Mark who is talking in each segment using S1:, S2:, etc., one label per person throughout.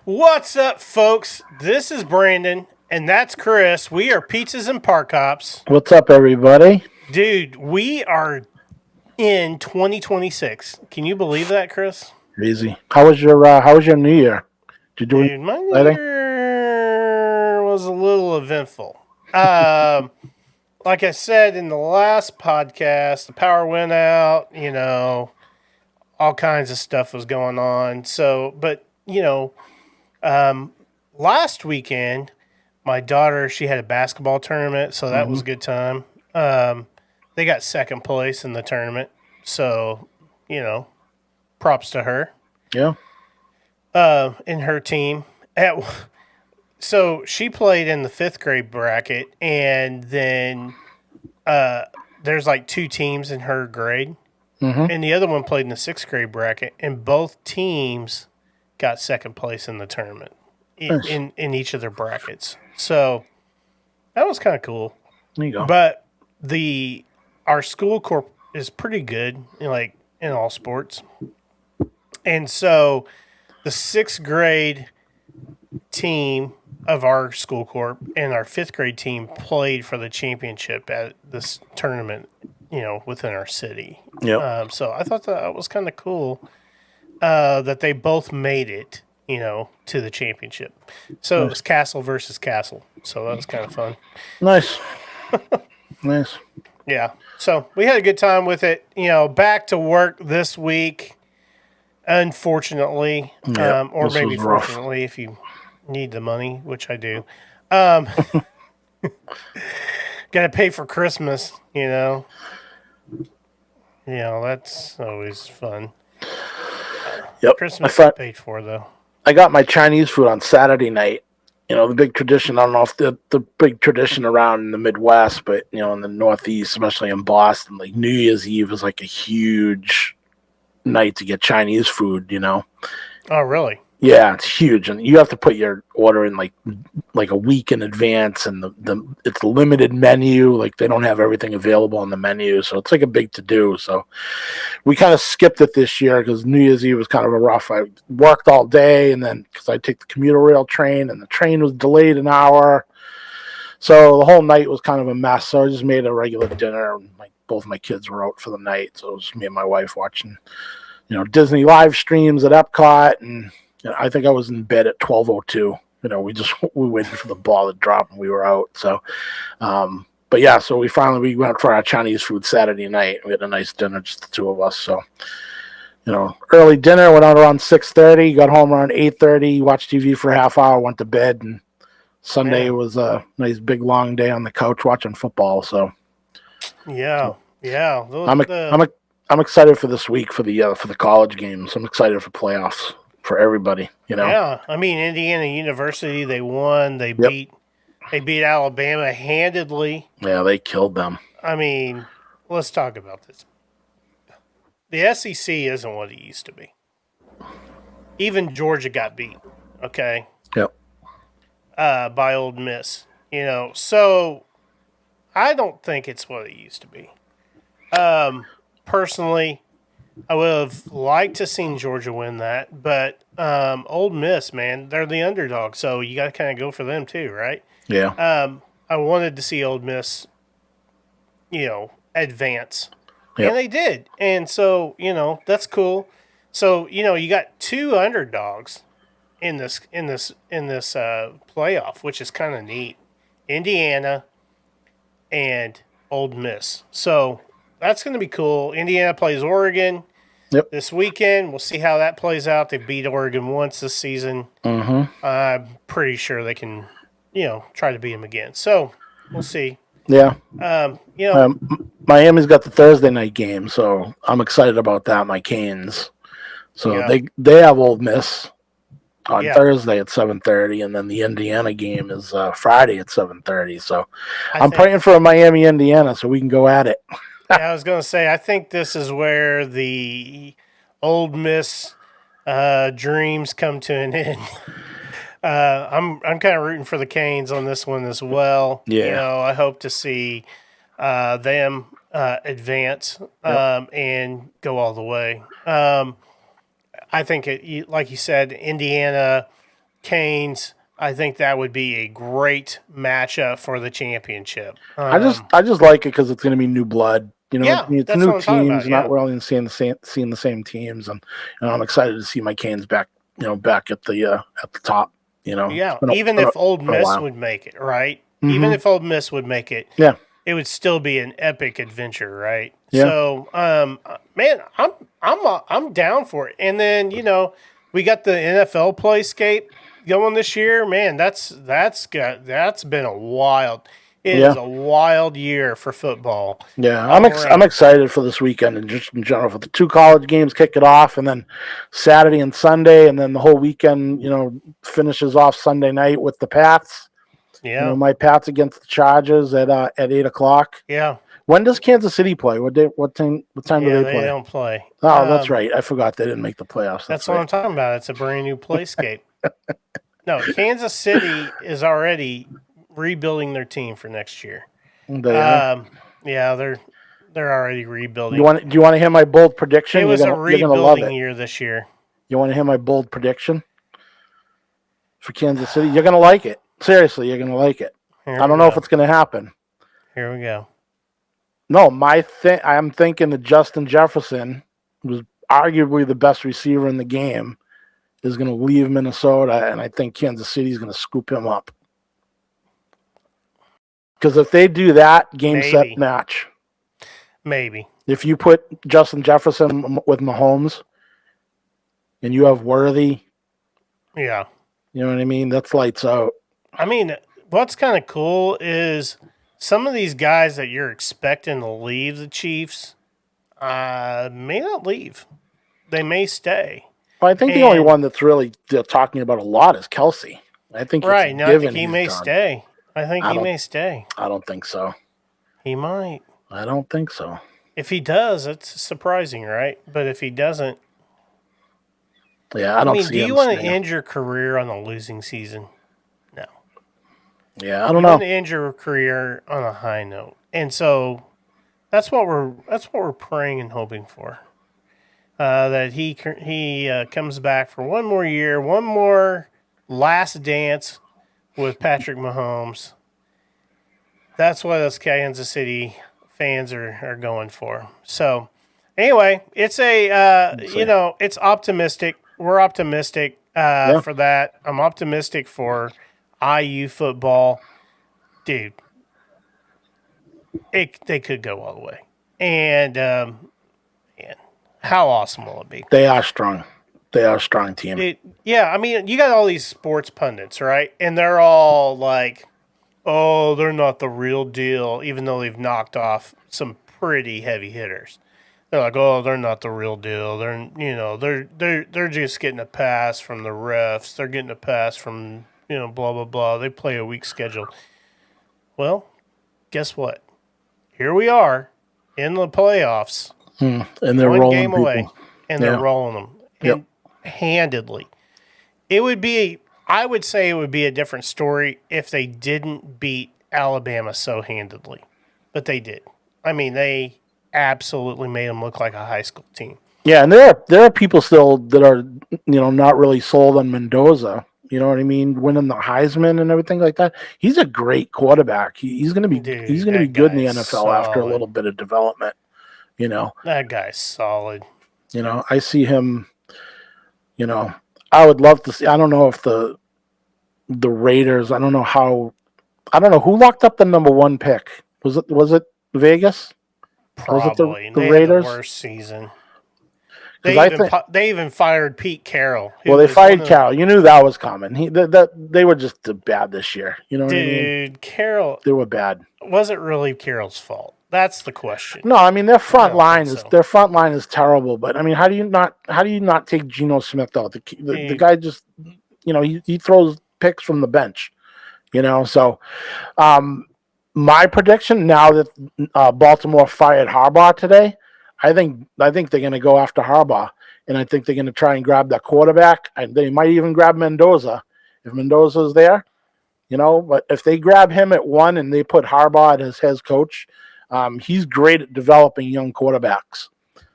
S1: What's up, folks? This is Brandon, and that's Chris. We are Pizzas and Park Hops.
S2: What's up, everybody?
S1: Dude, we are in 2026. Can you believe that, Chris?
S2: Easy. How was your New Year? Did you do
S1: Dude, my New Year was a little eventful. Like I said in the last podcast, the power went out, all kinds of stuff was going on. So, but, last weekend, my daughter, she had a basketball tournament, so that was a good time. They got second place in the tournament, so, props to her.
S2: Yeah.
S1: In her team. So she played in the 5th grade bracket, and then there's like 2 teams in her grade, and the other one played in the 6th grade bracket, and both teams got second place in the tournament in each of their brackets. So that was kind of cool.
S2: There you go.
S1: But our school corp is pretty good, like in all sports, and so the 6th grade team of our school corp and our 5th grade team played for the championship at this tournament, within our city.
S2: Yep.
S1: So I thought that was kind of cool that they both made it, to the championship. So it was Castle versus Castle. So that was kind of fun.
S2: Nice. Nice.
S1: Yeah. So we had a good time with it. Back to work this week, unfortunately, or maybe fortunately if you need the money, which I do. Got to pay for Christmas, that's always fun.
S2: Yep.
S1: Christmas is paid for, though.
S2: I got my Chinese food on Saturday night. The big tradition, I don't know if the big tradition around in the Midwest, but, in the Northeast, especially in Boston, like New Year's Eve is like a huge night to get Chinese food,
S1: Oh, really?
S2: Yeah, it's huge, and you have to put your order in like a week in advance, and it's a limited menu. Like they don't have everything available on the menu, so it's like a big to do. So we kind of skipped it this year because New Year's Eve was kind of a rough. I worked all day, and then because I take the commuter rail train, and the train was delayed an hour, so the whole night was kind of a mess. So I just made a regular dinner. And both my kids were out for the night, so it was me and my wife watching, Disney live streams at Epcot, and I think I was in bed at 12:02. We waited for the ball to drop and we were out. So, but yeah, so we went for our Chinese food Saturday night. We had a nice dinner, just the 2 of us. So, early dinner, went out around 6:30, got home around 8:30, watched TV for a half hour, went to bed, and Sunday was a nice big long day on the couch watching football. So,
S1: yeah.
S2: I'm excited for this week for the college games. I'm excited for playoffs. For everybody,
S1: Yeah, I mean Indiana University, they won. They beat Alabama handedly.
S2: Yeah, they killed them.
S1: I mean, let's talk about this. The SEC isn't what it used to be. Even Georgia got beat. Okay.
S2: Yep.
S1: By Ole Miss. So I don't think it's what it used to be. Personally, I would have liked to seen Georgia win that, but Ole Miss, man, they're the underdog, so you got to kind of go for them too, right?
S2: Yeah.
S1: I wanted to see Ole Miss, advance,
S2: Yep.
S1: and they did, and so that's cool. So you got 2 underdogs in this playoff, which is kind of neat. Indiana and Ole Miss, so that's going to be cool. Indiana plays Oregon.
S2: Yep.
S1: This weekend. We'll see how that plays out. They beat Oregon once this season.
S2: Mm-hmm.
S1: I'm pretty sure they can, try to beat them again. So we'll see.
S2: Yeah.
S1: Miami's
S2: got the Thursday night game, so I'm excited about that. My Canes. So
S1: yeah.
S2: they have Ole Miss on Thursday at 7:30, and then the Indiana game is Friday at 7:30. So I'm praying for a Miami, Indiana, so we can go at it.
S1: Yeah, I was going to say, I think this is where the Old Miss dreams come to an end. I'm kind of rooting for the Canes on this one as well. You
S2: Yeah.
S1: know, I hope to see them advance
S2: Yep.
S1: and go all the way. I think, like you said, Indiana Canes. I think that would be a great matchup for the championship.
S2: I just like it because it's going to be new blood. You know,
S1: Yeah,
S2: it's
S1: that's
S2: new
S1: what I'm talking about.
S2: teams. Not
S1: Yeah,
S2: really seeing the same teams, and I'm excited to see my Canes back. Back at the top. It's
S1: yeah.
S2: been
S1: Even if Old
S2: a
S1: Miss
S2: while.
S1: would make it, right? Even
S2: Hmm.
S1: if Old Miss would make it,
S2: Yeah.
S1: it would still be an epic adventure, right?
S2: Yeah.
S1: So, man, I'm down for it. And then we got the NFL playscape going this year. Man, that's been a wild. It is
S2: Yeah.
S1: a wild year for football
S2: Yeah,
S1: all
S2: I'm
S1: around.
S2: excited for this weekend and just in general for the two college games kick it off, and then Saturday and Sunday, and then the whole weekend. Finishes off Sunday night with the Pats.
S1: Yeah,
S2: My Pats against the Chargers at 8 o'clock.
S1: yeah,
S2: When does Kansas City play? What day? What time? What time do
S1: yeah.
S2: they
S1: They
S2: play?
S1: don't play.
S2: Oh, that's right. I forgot they didn't make the playoffs.
S1: That's
S2: That's
S1: what
S2: right.
S1: I'm talking about. It's a brand new playscape. No, Kansas City is already rebuilding their team for next year.
S2: They are.
S1: Um, yeah, they're already
S2: You
S1: rebuilding.
S2: want? Do you want to hear my bold prediction?
S1: It was a
S2: You're gonna love
S1: rebuilding
S2: it.
S1: year this year.
S2: You want to hear my bold prediction for Kansas City? You're gonna like it. Seriously, you're gonna like it.
S1: Here
S2: I
S1: we
S2: don't know if
S1: go.
S2: it's gonna happen.
S1: Here we go.
S2: No, I'm thinking that Justin Jefferson, who's arguably the best receiver in the game, is going to leave Minnesota, and I think Kansas City is going to scoop him up. Because if they do that, game
S1: Maybe.
S2: set match.
S1: Maybe.
S2: If you put Justin Jefferson with Mahomes, and you have Worthy,
S1: Yeah.
S2: you know what I mean? That's lights out.
S1: I mean, what's kind of cool is some of these guys that you're expecting to leave the Chiefs may not leave. They may stay.
S2: Well, I think the only one that's really they're talking about a lot is Kelsey. I think
S1: Right.
S2: it's
S1: Now I think
S2: given
S1: he
S2: he's
S1: may
S2: done.
S1: stay. I think
S2: I
S1: he
S2: don't-
S1: may stay.
S2: I don't think so.
S1: He might.
S2: I don't think so.
S1: If he does, it's surprising, right? But if he doesn't,
S2: Yeah, I don't
S1: mean,
S2: see
S1: do
S2: him
S1: you want to
S2: staying.
S1: end your career on a losing season? No.
S2: Yeah, I don't
S1: You
S2: know.
S1: want to end your career on a high note, and so that's what we're praying and hoping for. That he comes back for one more year, one more last dance with Patrick Mahomes. That's what us Kansas City fans are going for. So anyway, it's it's optimistic. We're optimistic
S2: Yeah.
S1: for that. I'm optimistic for IU football, dude. They could go all the way, and man, how awesome will it be?
S2: They are strong. They are a strong team.
S1: Yeah, I mean, you got all these sports pundits, right? And they're all like, "Oh, they're not the real deal," even though they've knocked off some pretty heavy hitters. They're like, "Oh, they're not the real deal. They're just getting a pass from the refs. They're getting a pass from blah blah blah. They play a weak schedule." Well, guess what? Here we are in the playoffs,
S2: And they're
S1: one
S2: rolling
S1: game
S2: people.
S1: away, and they're
S2: Yeah.
S1: rolling them
S2: Yep.
S1: handedly. I would say it would be a different story if they didn't beat Alabama so handedly, but they did. I mean, they absolutely made them look like a high school team.
S2: Yeah, and there are people still that are not really sold on Mendoza. You know what I mean? Winning the Heisman and everything like that. He's a great quarterback. He's going to be
S1: Dude,
S2: he's going to be
S1: that
S2: good in the
S1: guy's
S2: NFL after a
S1: solid.
S2: little bit of development.
S1: That guy's solid.
S2: I see him. I would love to see. I don't know if the Raiders. I don't know who locked up the number one pick. Was it Vegas? Was it
S1: Probably
S2: the
S1: they
S2: Raiders?
S1: had the worst season.
S2: 'Cause I think-
S1: They even fired Pete Carroll.
S2: Well, they fired Carroll. You knew that was coming. They were just bad this year. You know what I mean?
S1: Dude, Carroll
S2: They were bad.
S1: wasn't really Carroll's fault. That's the question.
S2: No, I mean their front
S1: don't
S2: line
S1: think
S2: is
S1: so.
S2: their front line is terrible. But I mean, how do you not take Geno Smith out? The guy just he throws picks from the bench. So My prediction now that Baltimore fired Harbaugh today, I think they're going to go after Harbaugh, and I think they're going to try and grab that quarterback. And they might even grab Mendoza if Mendoza's there, But if they grab him at 1 and they put Harbaugh as head coach, he's great at developing young quarterbacks.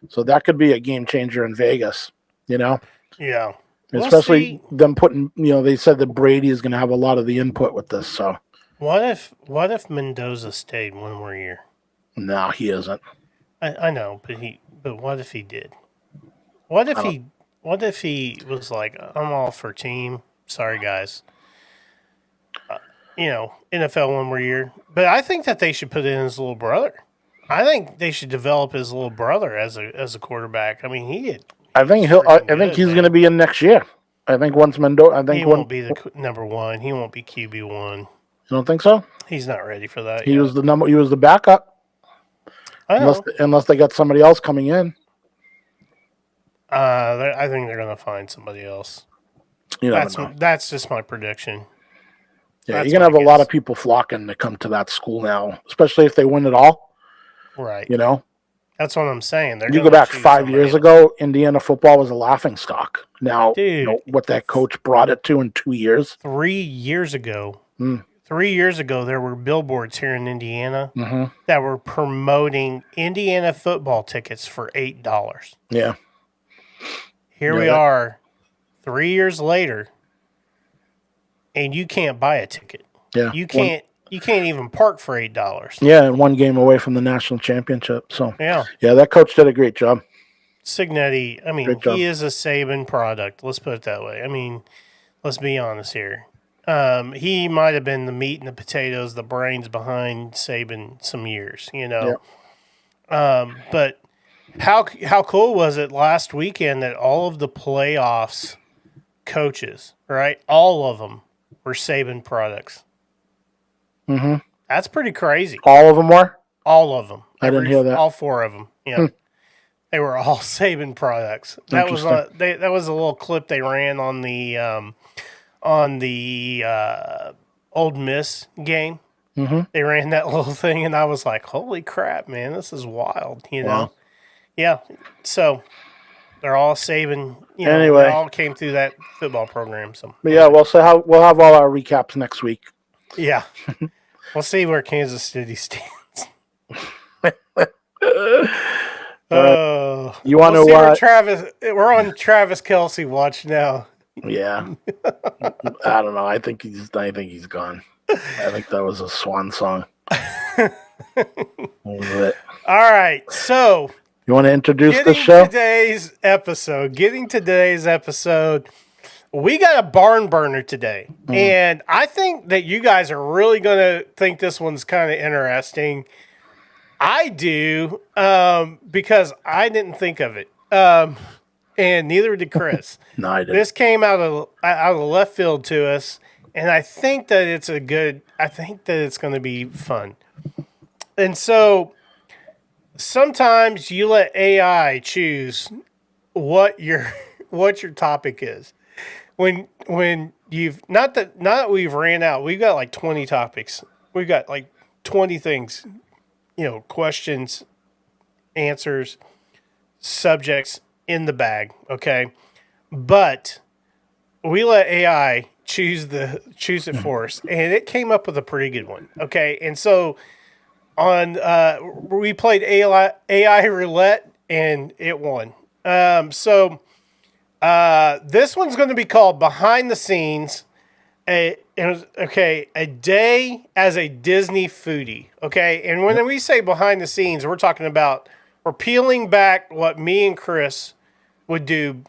S2: So that could be a game changer in Vegas,
S1: Yeah.
S2: Especially them putting, they said that Brady is going to have a lot of the input with this. So
S1: what if Mendoza stayed one more year?
S2: No, he isn't.
S1: I know, but what if he did? What if he was like, I'm all for team. Sorry guys. NFL one more year. But I think that they should put in his little brother. I think they should develop his little brother as a quarterback. I mean,
S2: I think he's going to be in next year. I think once Mendoza,
S1: he won't be the number one. He won't be QB1.
S2: You don't think so?
S1: He's not ready for that.
S2: He was the backup.
S1: I know.
S2: Unless they got somebody else coming in.
S1: I think they're going to find somebody else. That's just my prediction.
S2: Yeah, you're going to have a lot of people flocking to come to that school now, especially if they win it all.
S1: Right.
S2: That's
S1: what I'm saying.
S2: You go back 5 years ago, Indiana football was a laughing stock. Now, what that coach brought it to in 2 years.
S1: 3 years ago. 3 years ago, there were billboards here in Indiana that were promoting Indiana football tickets for $8.
S2: Yeah.
S1: Here we are 3 years later, and you can't buy a ticket.
S2: Yeah.
S1: You can't even park for $8.
S2: Yeah, and 1 game away from the national championship. So
S1: yeah,
S2: that coach did a great job.
S1: Signetti, I mean, he is a Saban product. Let's put it that way. I mean, let's be honest here. He might have been the meat and the potatoes, the brains behind Saban some years,
S2: Yeah.
S1: But how cool was it last weekend that all of the playoffs coaches, right? All of them were Saban products.
S2: Mm-hmm.
S1: That's pretty crazy.
S2: All of them were?
S1: All of them.
S2: I didn't hear that.
S1: All 4 of them. Yeah. They were all Saban products. That was that was a little clip they ran on the Old Miss game.
S2: Mm-hmm.
S1: They ran that little thing, and I was like, "Holy crap, man! This is wild."
S2: Wow.
S1: Yeah. So they're all Saban.
S2: Anyway,
S1: they all came through that football program. So,
S2: yeah, we'll have all our recaps next week.
S1: Yeah, we'll see where Kansas City stands.
S2: You want to watch
S1: Travis? We're on Travis Kelce watch now.
S2: Yeah, I don't know. I think he's gone. I think that was a swan song.
S1: All right, so
S2: you want to introduce the show?
S1: Getting today's episode. We got a barn burner today, and I think that you guys are really going to think this one's kind of interesting. I do, because I didn't think of it, and neither did Chris.
S2: No, I didn't.
S1: This came out of left field to us, and I think that it's going to be fun. And so sometimes you let AI choose what your topic is. When you've not that we've ran out, we've got like 20 topics. We've got like 20 things, questions, answers, subjects in the bag, okay? But we let AI choose it for us, and it came up with a pretty good one, okay? And so we played AI roulette, and it won. This one's going to be called Behind the Scenes. A day as a Disney foodie. Okay, and when we say behind the scenes, we're talking about we're peeling back what me and Chris would do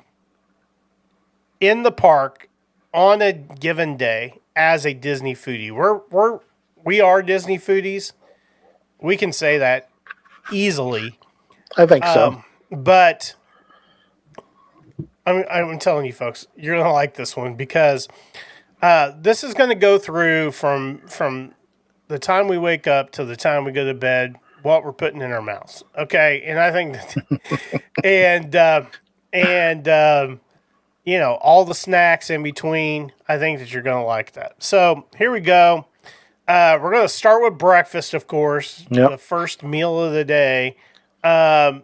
S1: in the park on a given day as a Disney foodie. We are Disney foodies. We can say that easily.
S2: I think so.
S1: But I'm telling you, folks, you're gonna like this one because this is going to go through from the time we wake up to the time we go to bed, what we're putting in our mouths. Okay, and I think that, all the snacks in between. I think that you're going to like that. So here we go. We're going to start with breakfast, of course,
S2: Yep.
S1: the first meal of the day.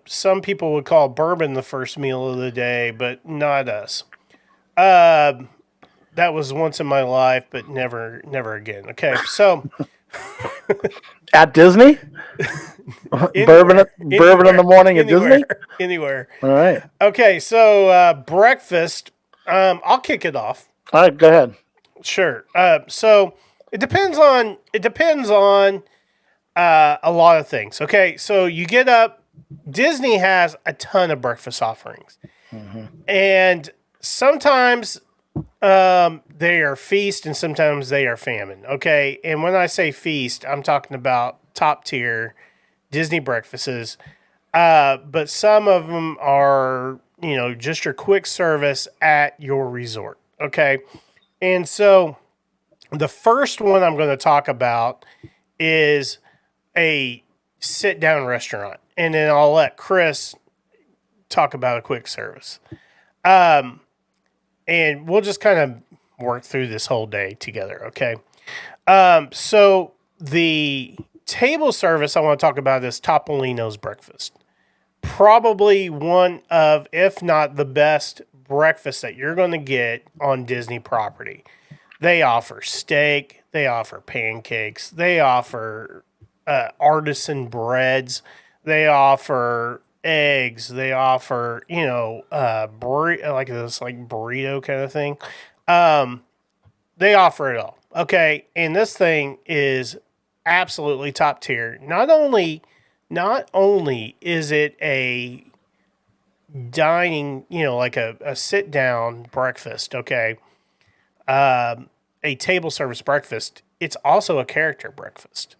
S1: Some people would call bourbon the first meal of the day, but not us. Um, that was once in my life, but never again. Okay, so
S2: At Disney?
S1: anywhere,
S2: Bourbon in the morning at Disney?
S1: anywhere.
S2: All right.
S1: Okay, so breakfast. I'll kick it off.
S2: All right, go ahead.
S1: Sure. So it depends on a lot of things. Okay, so you get up. Disney has a ton of breakfast offerings, and sometimes they are feast, and sometimes they are famine. Okay, and when I say feast, I'm talking about top tier Disney breakfasts. But some of them are, just your quick service at your resort. Okay, and so the first one I'm going to talk about is a sit down restaurant, and then I'll let Chris talk about a quick service. And we'll just kind of work through this whole day together, okay? So the table service I want to talk about is Topolino's breakfast. Probably one of, if not the best breakfast that you're going to get on Disney property. They offer steak, they offer pancakes, they offer artisan breads, they offer eggs, they offer like this like burrito kind of thing. They offer it all. Okay, and this thing is absolutely top tier. Not only is it a dining, like a sit down breakfast. Okay, a table service breakfast, it's also a character breakfast.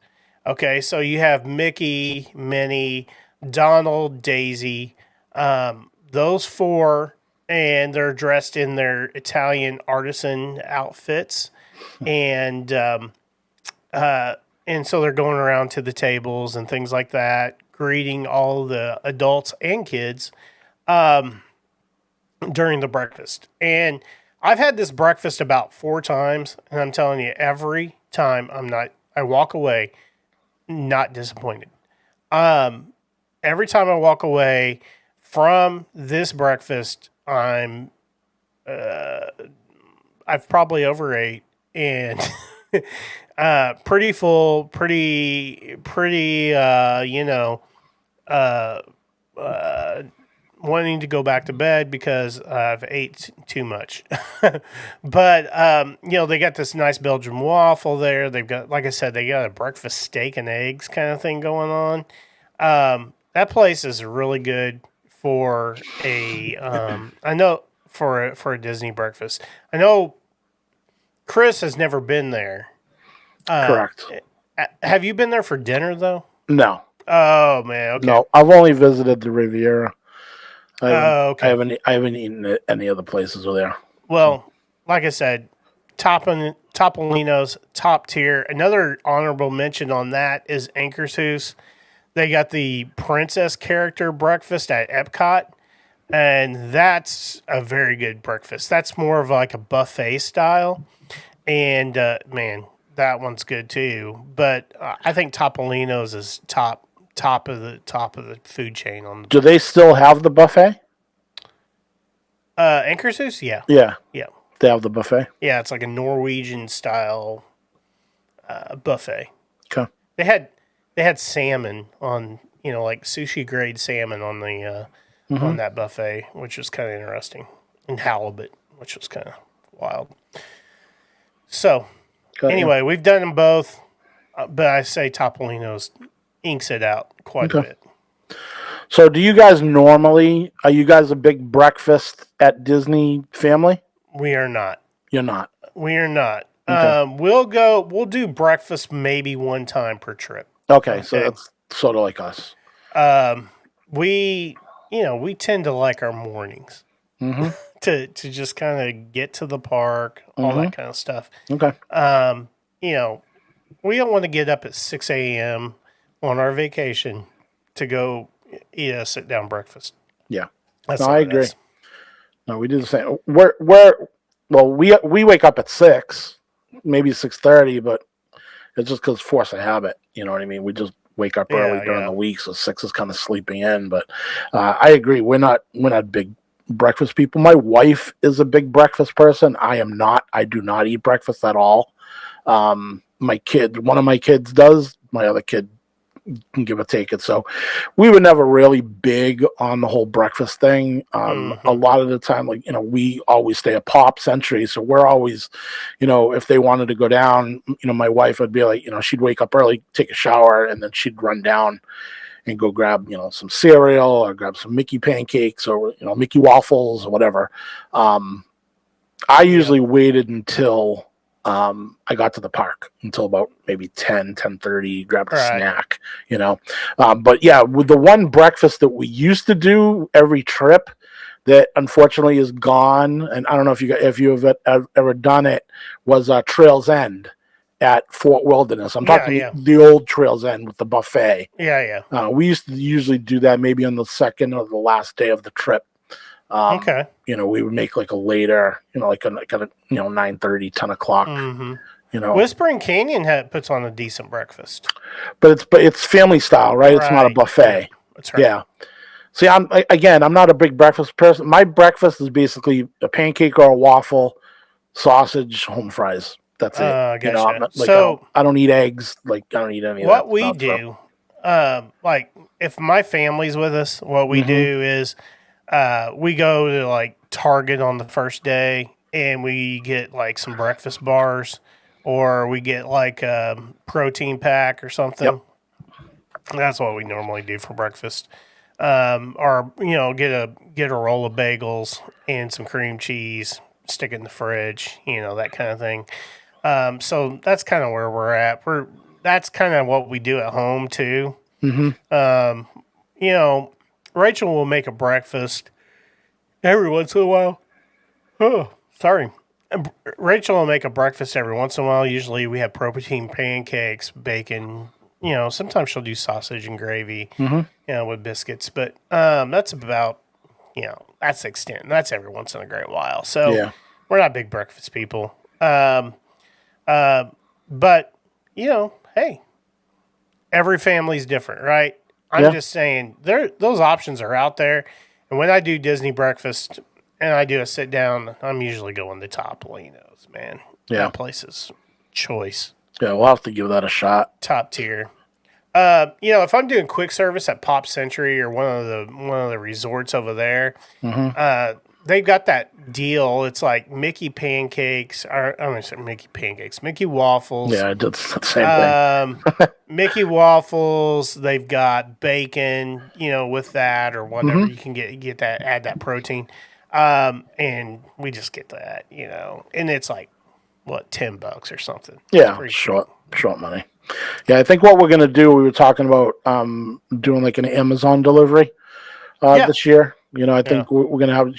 S1: Okay, so you have Mickey, Minnie, Donald, Daisy, those four, and they're dressed in their Italian artisan outfits, and and so they're going around to the tables and things like that, greeting all the adults and kids during the breakfast. And I've had this breakfast about 4 times, and I'm telling you, every time I walk away not disappointed. Every time I walk away from this breakfast, I've probably overate and pretty full, pretty, uh, uh, wanting to go back to bed because I've ate too much. But they got this nice Belgian waffle there. They've got, like I said, they got a breakfast steak and eggs kind of thing going on. That place is really good for I know for a Disney breakfast. I know Chris has never been there.
S2: Correct.
S1: Have you been there for dinner though?
S2: No.
S1: Oh man, okay.
S2: No, I've only visited the Riviera.
S1: Okay.
S2: I haven't eaten at any other places over there.
S1: Well, like I said, Topolino's top tier. Another honorable mention on that is Anchor's. They got the princess character breakfast at Epcot, and that's a very good breakfast. That's more of like a buffet style, and man, that one's good too. But I think Topolino's is top of the food chain on the.
S2: Do they still have the buffet?
S1: Anchor's, yeah,
S2: Yeah,
S1: yeah,
S2: they have the buffet.
S1: yeah. It's like a Norwegian style buffet.
S2: Okay.
S1: They had salmon on, like sushi grade salmon on the on that buffet, which was kind of interesting, and halibut, which was kind of wild. So anyway, we've done them both, but I say Topolino's inks it out quite a bit.
S2: So do you guys are you guys a big breakfast at Disney family?
S1: We are not.
S2: You're not.
S1: We are not.
S2: Okay.
S1: We'll do breakfast maybe one time per trip.
S2: Okay, so that's sort of like us.
S1: We tend to like our mornings to just kind of get to the park, all that kind of stuff.
S2: Okay.
S1: We don't want to get up at 6 a.m. on our vacation to go eat a sit down breakfast.
S2: Yeah.
S1: That's
S2: I agree. No, we do the same. Well, we wake up at 6, maybe 6:30, but It's just because force of habit. You know what I mean? We just wake up early during the week, so 6 is kind of sleeping in. But I agree. We're not big breakfast people. My wife is a big breakfast person. I am not. I do not eat breakfast at all. One of my kids does. My other kid can give or take it. So we were never really big on the whole breakfast thing. A lot of the time, like, we always stay at Pop Century. So we're always, if they wanted to go down, my wife would be like, she'd wake up early, take a shower, and then she'd run down and go grab, some cereal or grab some Mickey pancakes or, Mickey waffles or whatever. I usually waited until I got to the park until about maybe 10:30, grabbed a snack, But yeah, with the one breakfast that we used to do every trip that unfortunately is gone, and I don't know if you have ever done it, was Trails End at Fort Wilderness. I'm talking the old Trails End with the buffet.
S1: Yeah.
S2: We used to usually do that maybe on the second or the last day of the trip.
S1: Okay.
S2: We would make like a later, like a 9:30, 10 o'clock.
S1: Whispering Canyon puts on a decent breakfast,
S2: but it's family style, right? It's not a buffet.
S1: Yeah, that's right.
S2: Yeah. See, I'm not a big breakfast person. My breakfast is basically a pancake or a waffle, sausage, home fries. That's it.
S1: Gotcha.
S2: I don't eat eggs. Like, I don't eat any of that.
S1: What we do, like if my family's with us, what we do is we go to like Target on the first day and we get like some breakfast bars or we get like a protein pack or something.
S2: Yep.
S1: That's what we normally do for breakfast. Or get a roll of bagels and some cream cheese, stick it in the fridge, that kind of thing. So that's kind of where we're at. That's kind of what we do at home too. Rachel will make a breakfast every once in a while. Oh, sorry. Rachel will make a breakfast every once in a while. Usually we have protein pancakes, bacon. Sometimes she'll do sausage and gravy, with biscuits. But that's about, that's the extent. That's every once in a great while. So we're not big breakfast people. But, hey, every family's different, right? I'm just saying those options are out there. And when I do Disney breakfast and I do a sit down, I'm usually going to Topolino's, man.
S2: Yeah.
S1: That place is choice.
S2: Yeah, we'll have to give that a shot.
S1: Top tier. If I'm doing quick service at Pop Century or one of the resorts over there, they've got that deal. It's like Mickey pancakes, or I'm going to say Mickey pancakes, Mickey waffles.
S2: Yeah, I did the same thing.
S1: Mickey waffles. They've got bacon, with that or whatever. You can get that, add that protein, and we just get that, and it's like what, $10 or something.
S2: Yeah, short money. Yeah, I think what we're gonna do, we were talking about doing like an Amazon delivery this year. I think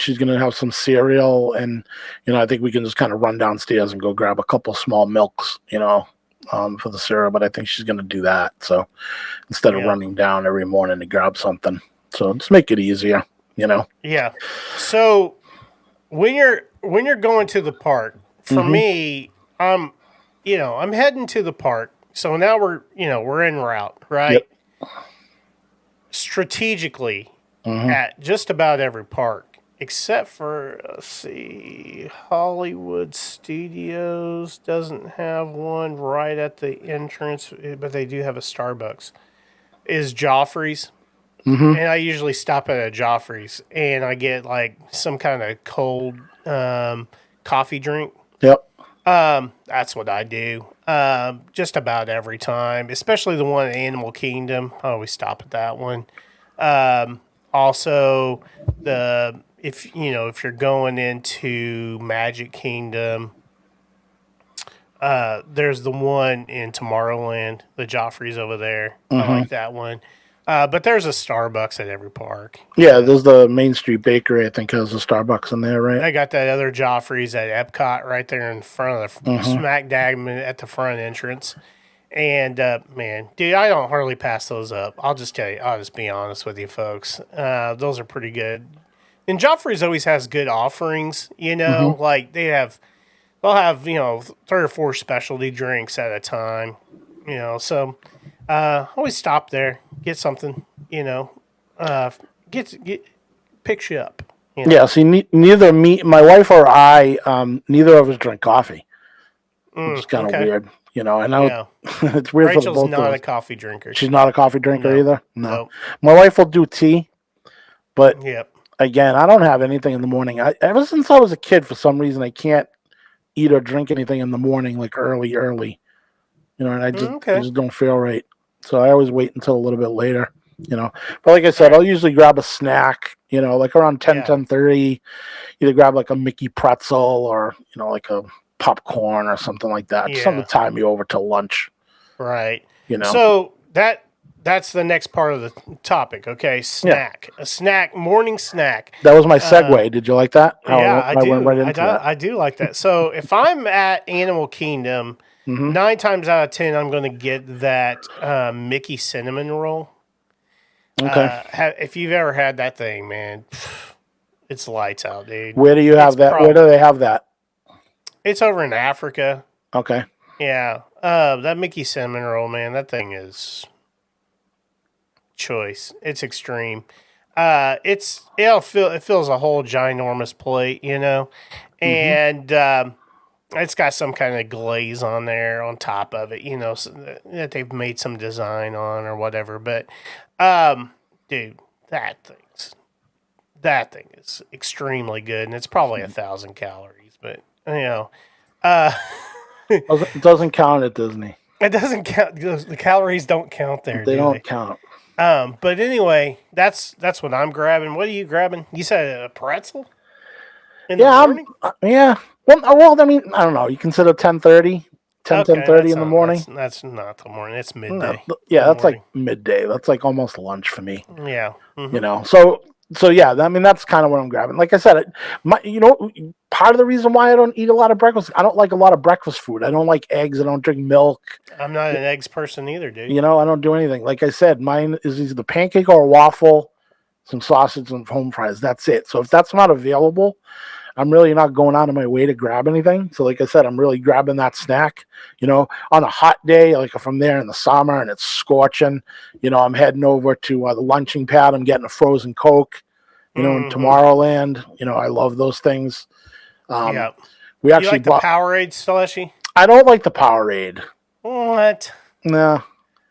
S2: she's gonna have some cereal, and I think we can just kind of run downstairs and go grab a couple small milks, for the cereal. But I think she's gonna do that. So instead of running down every morning to grab something, so just make it easier,
S1: Yeah. So when you're going to the park, for me, I'm heading to the park. So now we're en route, right?
S2: Yep.
S1: Strategically at just about every park, except for, Hollywood Studios doesn't have one right at the entrance, but they do have a Starbucks, is Joffrey's. And I usually stop at a Joffrey's and I get like some kind of cold coffee drink.
S2: Yep.
S1: That's what I do. Just about every time, especially the one at Animal Kingdom. I always stop at that one. Also, if you're going into Magic Kingdom, there's the one in Tomorrowland, the Joffrey's over there. I like that one. But there's a Starbucks at every park.
S2: Yeah, there's the Main Street Bakery, I think, has a Starbucks in there, right?
S1: They got that other Joffrey's at Epcot right there in front of the smack dab at the front entrance. And, man, dude, I don't hardly pass those up. I'll just tell you. I'll just be honest with you, folks. Those are pretty good. And Joffrey's always has good offerings, like they have they'll have 3 or 4 specialty drinks at a time. So always stop there, get something. Uh, get picks you up.
S2: Yeah, see, neither me, my wife, or I, neither of us drink coffee, which is kind of
S1: Okay.
S2: weird. I know
S1: Yeah.
S2: it's weird for the
S1: Rachel's
S2: both of
S1: not a
S2: us.
S1: coffee drinker.
S2: She's not a coffee drinker
S1: No.
S2: either. No,
S1: Nope.
S2: my wife will do tea, but
S1: Yep.
S2: again, I don't have anything in the morning. Ever since I was a kid, for some reason, I can't eat or drink anything in the morning, like early. And I
S1: Okay.
S2: just don't feel right. So I always wait until a little bit later. But like I said,
S1: All
S2: I'll
S1: right.
S2: usually grab a snack. Like around 10,
S1: Yeah.
S2: 10:30. Either grab like a Mickey pretzel or like a popcorn or something like that. Just something
S1: Yeah.
S2: to time me over till lunch.
S1: Right.
S2: You know.
S1: So that's the next part of the topic. Okay,
S2: Yeah,
S1: a snack, morning snack.
S2: that was my
S1: Uh,
S2: segue. Did you like that?
S1: yeah, I
S2: I went
S1: do.
S2: right into that.
S1: I do like that. So if I'm at Animal Kingdom,
S2: Hmm.
S1: 9 times out of 10, I'm going to get that Mickey cinnamon roll.
S2: Okay.
S1: If you've ever had that thing, man, it's lights out, dude.
S2: Where do you
S1: It's
S2: have that? Where do they have that?
S1: it's over in Africa.
S2: Okay.
S1: Yeah, that Mickey cinnamon roll, man, that thing is choice. It's extreme. It fills a whole ginormous plate,
S2: Hmm.
S1: and it's got some kind of glaze on there on top of it, so that they've made some design on or whatever. But, dude, that thing is extremely good, and it's probably 1,000 calories. But uh,
S2: Doesn't count at Disney.
S1: it doesn't count. The calories don't count there,
S2: They
S1: do
S2: don't
S1: they?
S2: count.
S1: But anyway, that's what I'm grabbing. What are you grabbing? You said a pretzel in the
S2: Yeah,
S1: morning?
S2: yeah. Well, I mean, I don't know. You consider 10:30, 10,
S1: Okay,
S2: 10:30 in the morning.
S1: that's not the morning. It's
S2: No,
S1: midday in
S2: yeah,
S1: the
S2: that's like
S1: morning.
S2: midday. That's like almost lunch for me.
S1: Yeah.
S2: So yeah, I mean that's kind of what I'm grabbing. Like I said, part of the reason why I don't eat a lot of breakfast, I don't like a lot of breakfast food. I don't like eggs. I don't drink milk.
S1: I'm not an eggs person either, dude.
S2: I don't do anything. Like I said, mine is either the pancake or a waffle, some sausage and home fries. That's it. So if that's not available, I'm really not going out of my way to grab anything. So like I said, I'm really grabbing that snack. On a hot day, like if I'm there in the summer and it's scorching, I'm heading over to the lunching pad. I'm getting a frozen Coke. In
S1: Mm-hmm.
S2: Tomorrowland, I love those things. Um,
S1: Yeah.
S2: we
S1: You
S2: actually
S1: like the
S2: bought.
S1: Powerade slushy?
S2: I don't like the Powerade.
S1: What?
S2: No,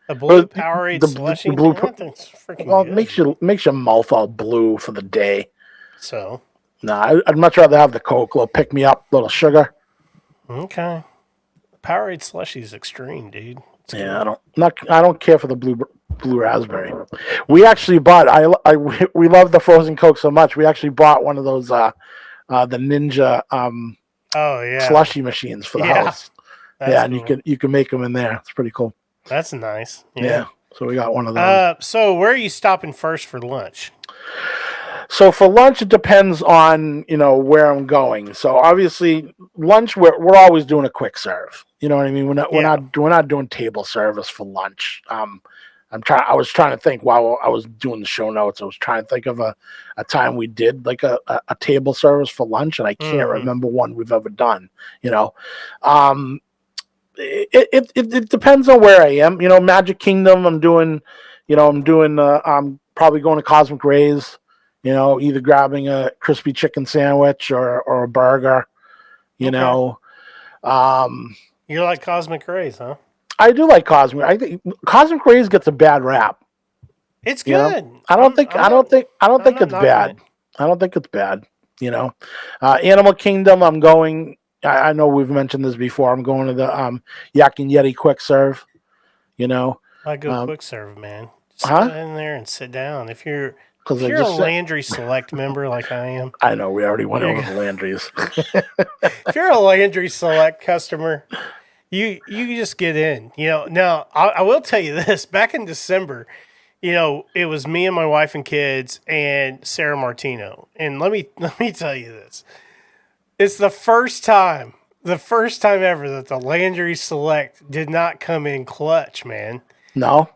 S1: A blue
S2: but
S1: Powerade
S2: the
S1: slushy?
S2: blue.
S1: That thing's freaking
S2: Well, it
S1: good.
S2: makes your mouth all blue for the day.
S1: So,
S2: No, I'd much rather have the Coke. Little pick me up, little sugar.
S1: okay. Powerade slushy is extreme, dude. It's
S2: Yeah,
S1: good.
S2: I don't care for the blue raspberry. We actually bought. We love the frozen Coke so much. We actually bought one of those the Ninja
S1: Oh, yeah.
S2: slushy machines for the
S1: Yeah.
S2: house.
S1: That's
S2: Yeah, and
S1: cool.
S2: you can make them in there. It's pretty cool.
S1: That's nice.
S2: Yeah.
S1: Yeah.
S2: So we got one of those.
S1: So where are you stopping first for lunch?
S2: So for lunch, it depends on where I'm going. So obviously, lunch we're always doing a quick serve. You know what I mean?
S1: Yeah.
S2: We're not doing table service for lunch. I was trying to think while I was doing the show notes. I was trying to think of a time we did like a table service for lunch, and I can't
S1: Mm-hmm.
S2: remember one we've ever done. Um, it depends on where I am. Magic Kingdom. I'm probably going to Cosmic Rays. Either grabbing a crispy chicken sandwich or a burger. You
S1: Okay.
S2: know, um,
S1: You like Cosmic Rays, huh?
S2: I do like Cosmic. I think Cosmic Rays gets a bad rap.
S1: It's good.
S2: I don't
S1: I'm
S2: think
S1: not
S2: it's
S1: knocking
S2: bad.
S1: it.
S2: I don't think it's bad. Animal Kingdom. I'm going. I know we've mentioned this before. I'm going to the Yak and Yeti quick serve. You know,
S1: I go
S2: um,
S1: quick serve, man. Just
S2: huh?
S1: get in there and sit down.
S2: Because
S1: If
S2: I
S1: you're a
S2: just said.
S1: Landry Select member like I am,
S2: I know we already went over
S1: you're
S2: the Landry's.
S1: if you're a Landry Select customer, you just get in. Now I will tell you this. Back in December, it was me and my wife and kids and Sarah Martino. And let me tell you this. It's the first time ever that the Landry Select did not come in clutch, man.
S2: No.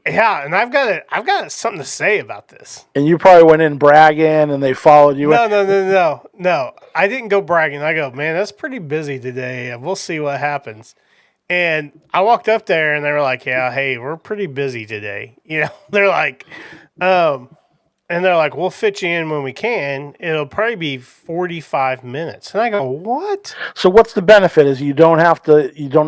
S1: Yeah, and I've got something to say about this.
S2: And you probably went in bragging, and they followed you.
S1: No. I didn't go bragging. I go, man, that's pretty busy today. We'll see what happens. And I walked up there, and they were like, yeah, hey, we're pretty busy today. They're like, and they're like, we'll fit you in when we can. It'll probably be 45 minutes. And I go, what?
S2: So what's the benefit? Is you don't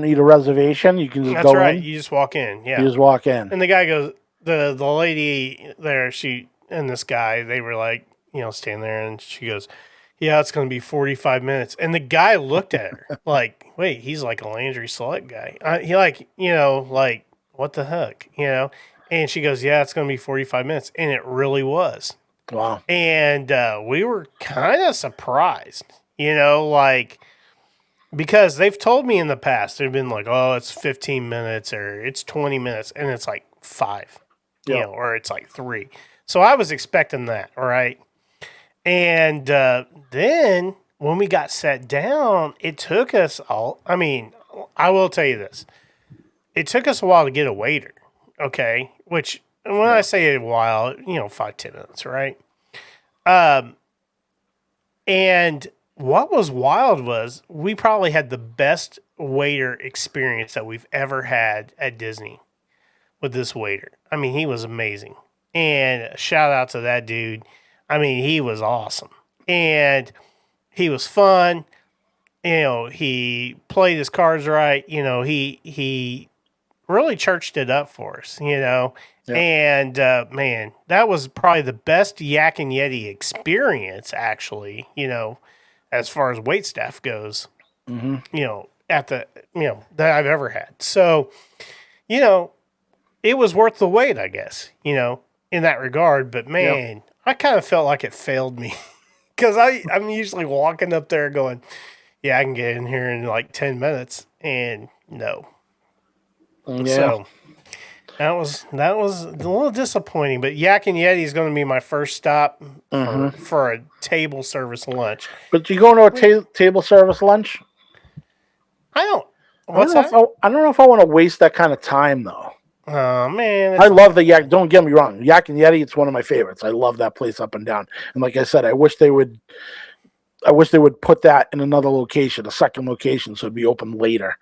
S2: need a reservation. You can just
S1: That's
S2: go
S1: right.
S2: in.
S1: You just walk in. Yeah.
S2: You just walk in.
S1: And the guy goes, the lady there, she and this guy, they were like, standing there, and she goes, yeah, it's going to be 45 minutes. And the guy looked at her like, wait, he's like a Landry Select guy. He like, like, what the heck, And she goes, yeah, it's going to be 45 minutes. And it really was.
S2: Wow.
S1: And we were kind of surprised, like, because they've told me in the past, they've been like, oh, it's 15 minutes or it's 20 minutes. And it's like 5, or it's like 3. So I was expecting that, right? And then when we got sat down, it took us I will tell you this. It took us a while to get a waiter, okay? Which, when I say a while, 5-10 minutes, right? And what was wild was we probably had the best waiter experience that we've ever had at Disney with this waiter. I mean, he was amazing. And shout out to that dude. I mean, he was awesome. And he was fun. He played his cards right. He really churched it up for us, Yeah. And, man, that was probably the best Yak and Yeti experience, actually, as far as wait staff goes, at the, that I've ever had. So, it was worth the wait, I guess, in that regard. But, man, I kind of felt like it failed me because I'm usually walking up there going, yeah, I can get in here in like 10 minutes. And no.
S2: Yeah.
S1: So that was a little disappointing, but Yak and Yeti is going to be my first stop for a table service lunch.
S2: But you going to a table service lunch?
S1: I don't.
S2: What's that? I don't know if I want to waste that kind of time though.
S1: Oh man,
S2: I love the Yak. Don't get me wrong, Yak and Yeti. It's one of my favorites. I love that place up and down. And like I said, I wish they would put that in another location, a second location, so it'd be open later.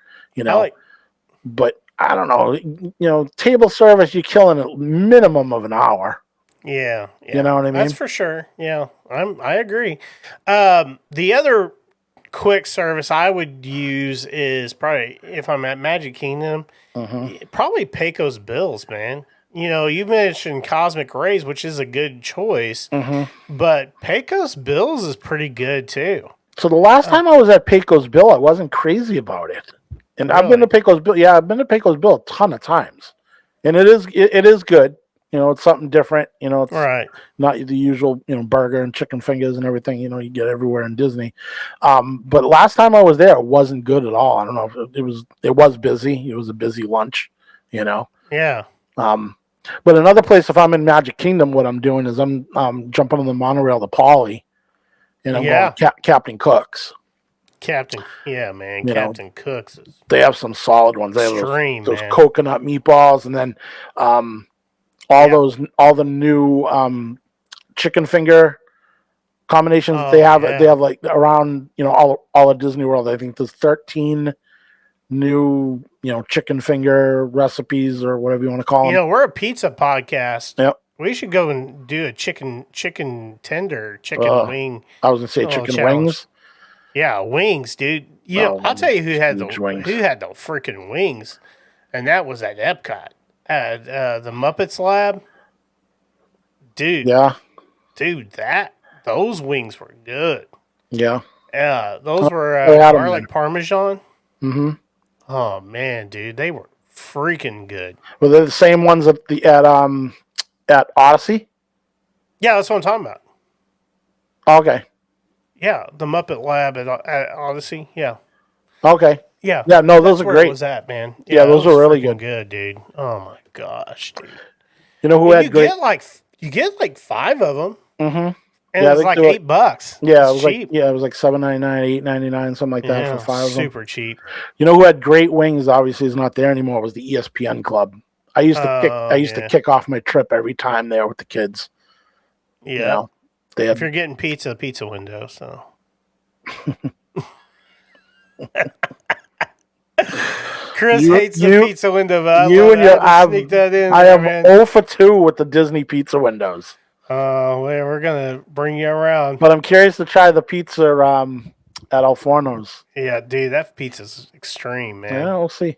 S2: But I don't know. Table service, you're killing a minimum of an hour.
S1: Yeah.
S2: You know what I mean?
S1: That's for sure. Yeah, I agree. The other quick service I would use is probably if I'm at Magic Kingdom, probably Pecos Bills, man. You mentioned Cosmic Rays, which is a good choice, but Pecos Bills is pretty good too.
S2: So the last time I was at Pecos Bill, I wasn't crazy about it. And really? I've been to Pecos Bill. Yeah, I've been to Pecos Bill a ton of times, and it is good. It's something different. It's not the usual, burger and chicken fingers and everything. You get everywhere in Disney. But last time I was there, it wasn't good at all. I don't know if it was busy. It was a busy lunch.
S1: Yeah.
S2: But another place, if I'm in Magic Kingdom, what I'm doing is I'm jumping on the monorail to Poly, and I'm going to Captain Cook's.
S1: Captain, yeah, man. Captain Cook's.
S2: They have some solid ones. They have those coconut meatballs, and then all the new chicken finger combinations that they have. Yeah. They have like around all of Disney World. I think there's 13 new chicken finger recipes or whatever you want to call them.
S1: We're a pizza podcast.
S2: Yep.
S1: We should go and do a chicken tender, chicken wing.
S2: I was gonna say chicken
S1: challenge.
S2: Wings.
S1: Yeah, wings, dude. I'll tell you who had the freaking wings, and that was at Epcot, at the Muppets Lab. Dude.
S2: Yeah.
S1: Dude, those wings were good.
S2: Yeah.
S1: Yeah, those were garlic parmesan.
S2: Mm-hmm.
S1: Oh man, dude, they were freaking good.
S2: Were they the same ones at Odyssey?
S1: Yeah, that's what I'm talking about.
S2: Okay.
S1: Yeah, the Muppet Lab at Odyssey. Yeah.
S2: Okay.
S1: Yeah.
S2: Yeah. No, those are great.
S1: Where was that, man?
S2: Yeah, those were really good.
S1: Good, dude. Oh my gosh, dude.
S2: You know who had great?
S1: You get like 5 of them.
S2: Mm-hmm.
S1: And it was like $8.
S2: Yeah, it was cheap. It was like $7.99, $8.99, something like that for 5 of them.
S1: Super cheap.
S2: You know who had great wings? Obviously, is not there anymore. Was the ESPN Club. I used to kick off my trip every time there with the kids.
S1: Yeah.
S2: You know,
S1: If you're getting pizza window, so. Chris hates the pizza window, but I sneak that in.
S2: I am 0 for 2 with the Disney pizza windows.
S1: Oh, well, we're gonna bring you around.
S2: But I'm curious to try the pizza at Al Forno's.
S1: Yeah, dude, that pizza's extreme, man.
S2: Yeah, we'll see.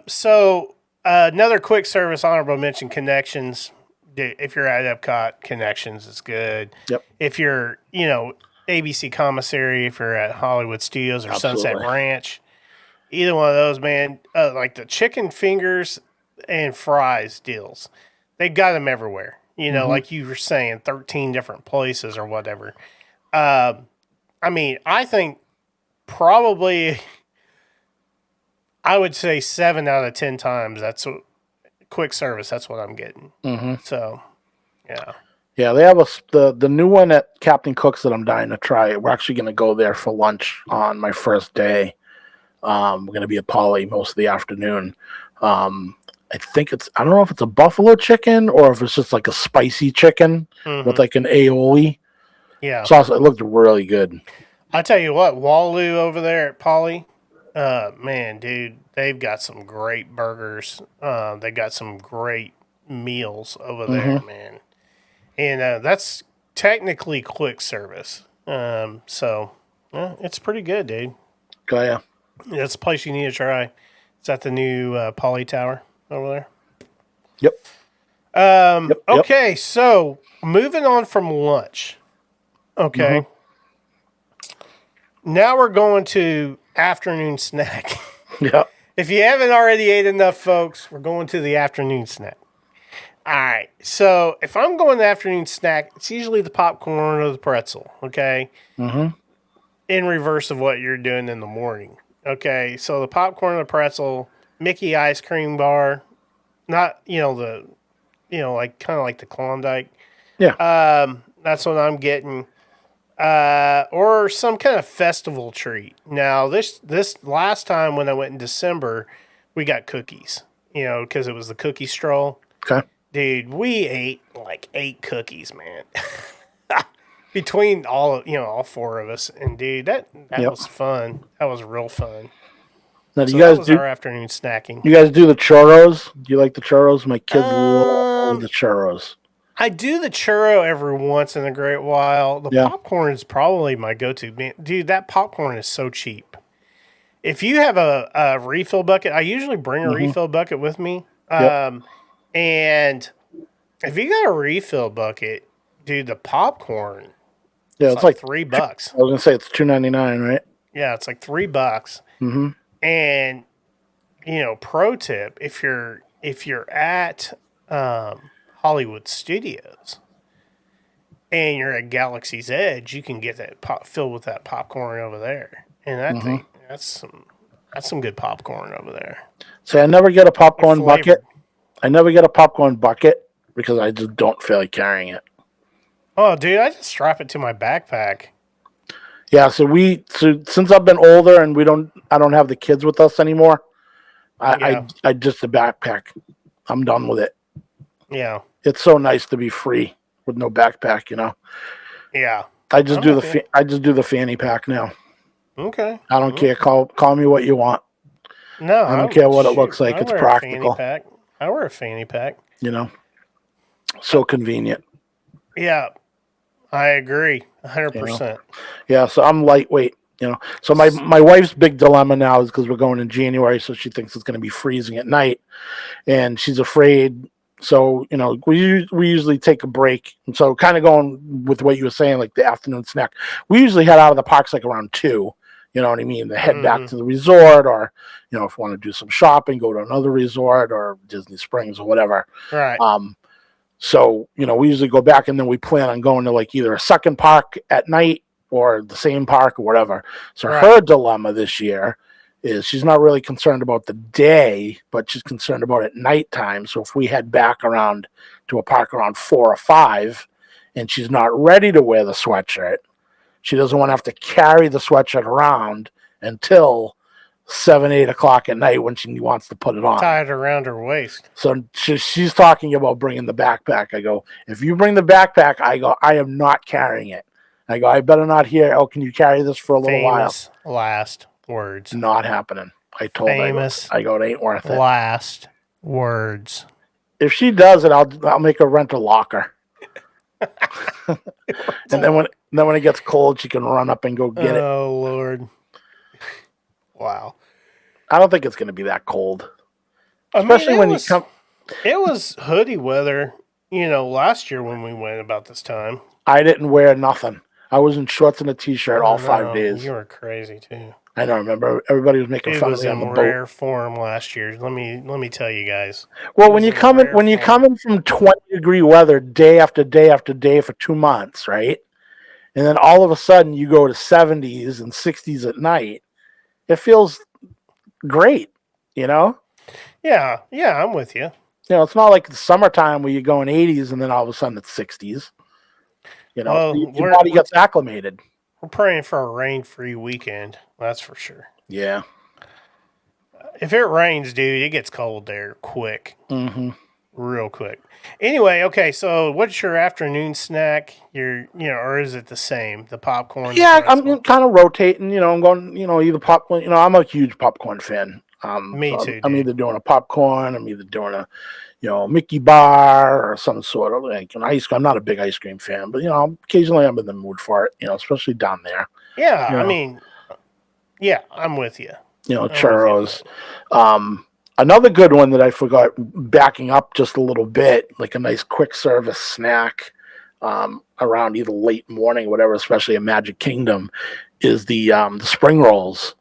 S1: So another quick service honorable mention, Connections. If you're at Epcot, Connections is good.
S2: Yep.
S1: If you're, ABC Commissary, if you're at Hollywood Studios or Sunset Ranch, either one of those, man, like the chicken fingers and fries deals, they got them everywhere. Like you were saying, 13 different places or whatever. I think probably I would say 7 out of 10 times that's quick service. That's what I'm getting.
S2: Mm-hmm.
S1: So, yeah.
S2: Yeah, they have the new one at Captain Cook's that I'm dying to try. We're actually going to go there for lunch on my first day. We're going to be at Polly most of the afternoon. I don't know if it's a buffalo chicken or if it's just like a spicy chicken with like an aioli sauce. It looked really good.
S1: I tell you what, Walu over there at Polly, man, dude, they've got some great burgers. They got some great meals over there, man. And that's technically quick service. So it's pretty good, dude.
S2: Oh, yeah.
S1: That's a place you need to try. It's at the new Polly Tower over there.
S2: Yep.
S1: Okay, so moving on from lunch. Okay. Now we're going to afternoon snack.
S2: Yeah.
S1: If you haven't already ate enough, folks, we're going to the afternoon snack. All right. So if I'm going to afternoon snack, it's usually the popcorn or the pretzel. Okay. In reverse of what you're doing in the morning. Okay. So the popcorn and the pretzel, Mickey ice cream bar, not like kind of like the Klondike.
S2: Yeah.
S1: That's what I'm getting. Or some kind of festival treat. Now this last time when I went in December, we got cookies. Because it was the cookie stroll.
S2: Okay.
S1: Dude, we ate like 8 cookies, man. Between all 4 of us, and dude, that was fun. That was real fun.
S2: Now,
S1: that was our afternoon snacking.
S2: You guys do the churros? Do you like the churros? My kids love the churros.
S1: I do the churro every once in a great while. The popcorn is probably my go-to. Man, dude, that popcorn is so cheap. If you have a refill bucket, I usually bring a refill bucket with me. And if you got a refill bucket, dude, the popcorn, it's like $3.
S2: I was gonna say it's $2.99, right?
S1: Yeah, it's like $3. And pro tip: if you're at Hollywood Studios and you're at Galaxy's Edge, you can get that filled with that popcorn over there, and that thing that's some good popcorn over there.
S2: So I never get a popcorn bucket. I never get a popcorn bucket because I just don't feel like carrying it.
S1: Oh, dude, I just strap it to my backpack.
S2: Yeah, so since I've been older and I don't have the kids with us anymore, I just a backpack. I'm done with it.
S1: Yeah.
S2: It's so nice to be free with no backpack,
S1: Yeah.
S2: I just do the fanny pack now.
S1: Okay.
S2: I don't care. Call me what you want.
S1: No,
S2: I don't care what it looks like. It's practical.
S1: I wear a fanny pack.
S2: So convenient.
S1: Yeah, I agree 100%.
S2: Yeah, so I'm lightweight. So my wife's big dilemma now is because we're going in January, so she thinks it's going to be freezing at night, and she's afraid. So we usually take a break, and so kind of going with what you were saying, like the afternoon snack. We usually head out of the parks like around 2. You know what I mean? To head back to the resort, or if we want to do some shopping, go to another resort or Disney Springs or whatever.
S1: Right.
S2: So we usually go back, and then we plan on going to like either a second park at night or the same park or whatever. So her dilemma this year is she's not really concerned about the day, but she's concerned about at nighttime. So if we head back around to a park around 4 or 5, and she's not ready to wear the sweatshirt, she doesn't want to have to carry the sweatshirt around until 7, 8 o'clock at night when she wants to put it on.
S1: Tied around her waist.
S2: So she's talking about bringing the backpack. I go, if you bring the backpack, I am not carrying it. I go, I better not hear, oh, can you carry this for a little while?
S1: Famous last words.
S2: Not happening. I told her, I go, it ain't worth it.
S1: Last words.
S2: If she does it, I'll make her rent a locker. And then when it gets cold, she can run up and go get it.
S1: Oh, Lord. Wow.
S2: I don't think it's going to be that cold. Especially when you come.
S1: It was hoodie weather, last year when we went about this time.
S2: I didn't wear nothing. I was in shorts and a t-shirt all 5 days.
S1: You were crazy too.
S2: I don't remember. Everybody was making fun of me on the boat. It was
S1: in rare form last year. Let me tell you guys.
S2: Well, when you come in from 20-degree weather day after day after day for 2 months, right? And then all of a sudden you go to 70s and 60s at night. It feels great,
S1: Yeah, I'm with you.
S2: It's not like the summertime where you go in 80s and then all of a sudden it's 60s. Your body gets acclimated.
S1: We're praying for a rain-free weekend. That's for sure.
S2: Yeah.
S1: If it rains, dude, it gets cold there quick.
S2: Mm-hmm.
S1: Real quick. Anyway, okay, so what's your afternoon snack? Or is it the same? The popcorn?
S2: Yeah, I'm kind of rotating. I'm going, either popcorn. I'm a huge popcorn fan.
S1: Me too. Dude.
S2: I'm either doing a popcorn. I'm either doing a, Mickey bar or some sort of like an ice cream. I'm not a big ice cream fan, but occasionally I'm in the mood for it. Especially down there.
S1: Yeah, I'm with you.
S2: Churros. Another good one that I forgot, backing up just a little bit, like a nice quick service snack around either late morning or whatever, especially in Magic Kingdom, is the spring rolls.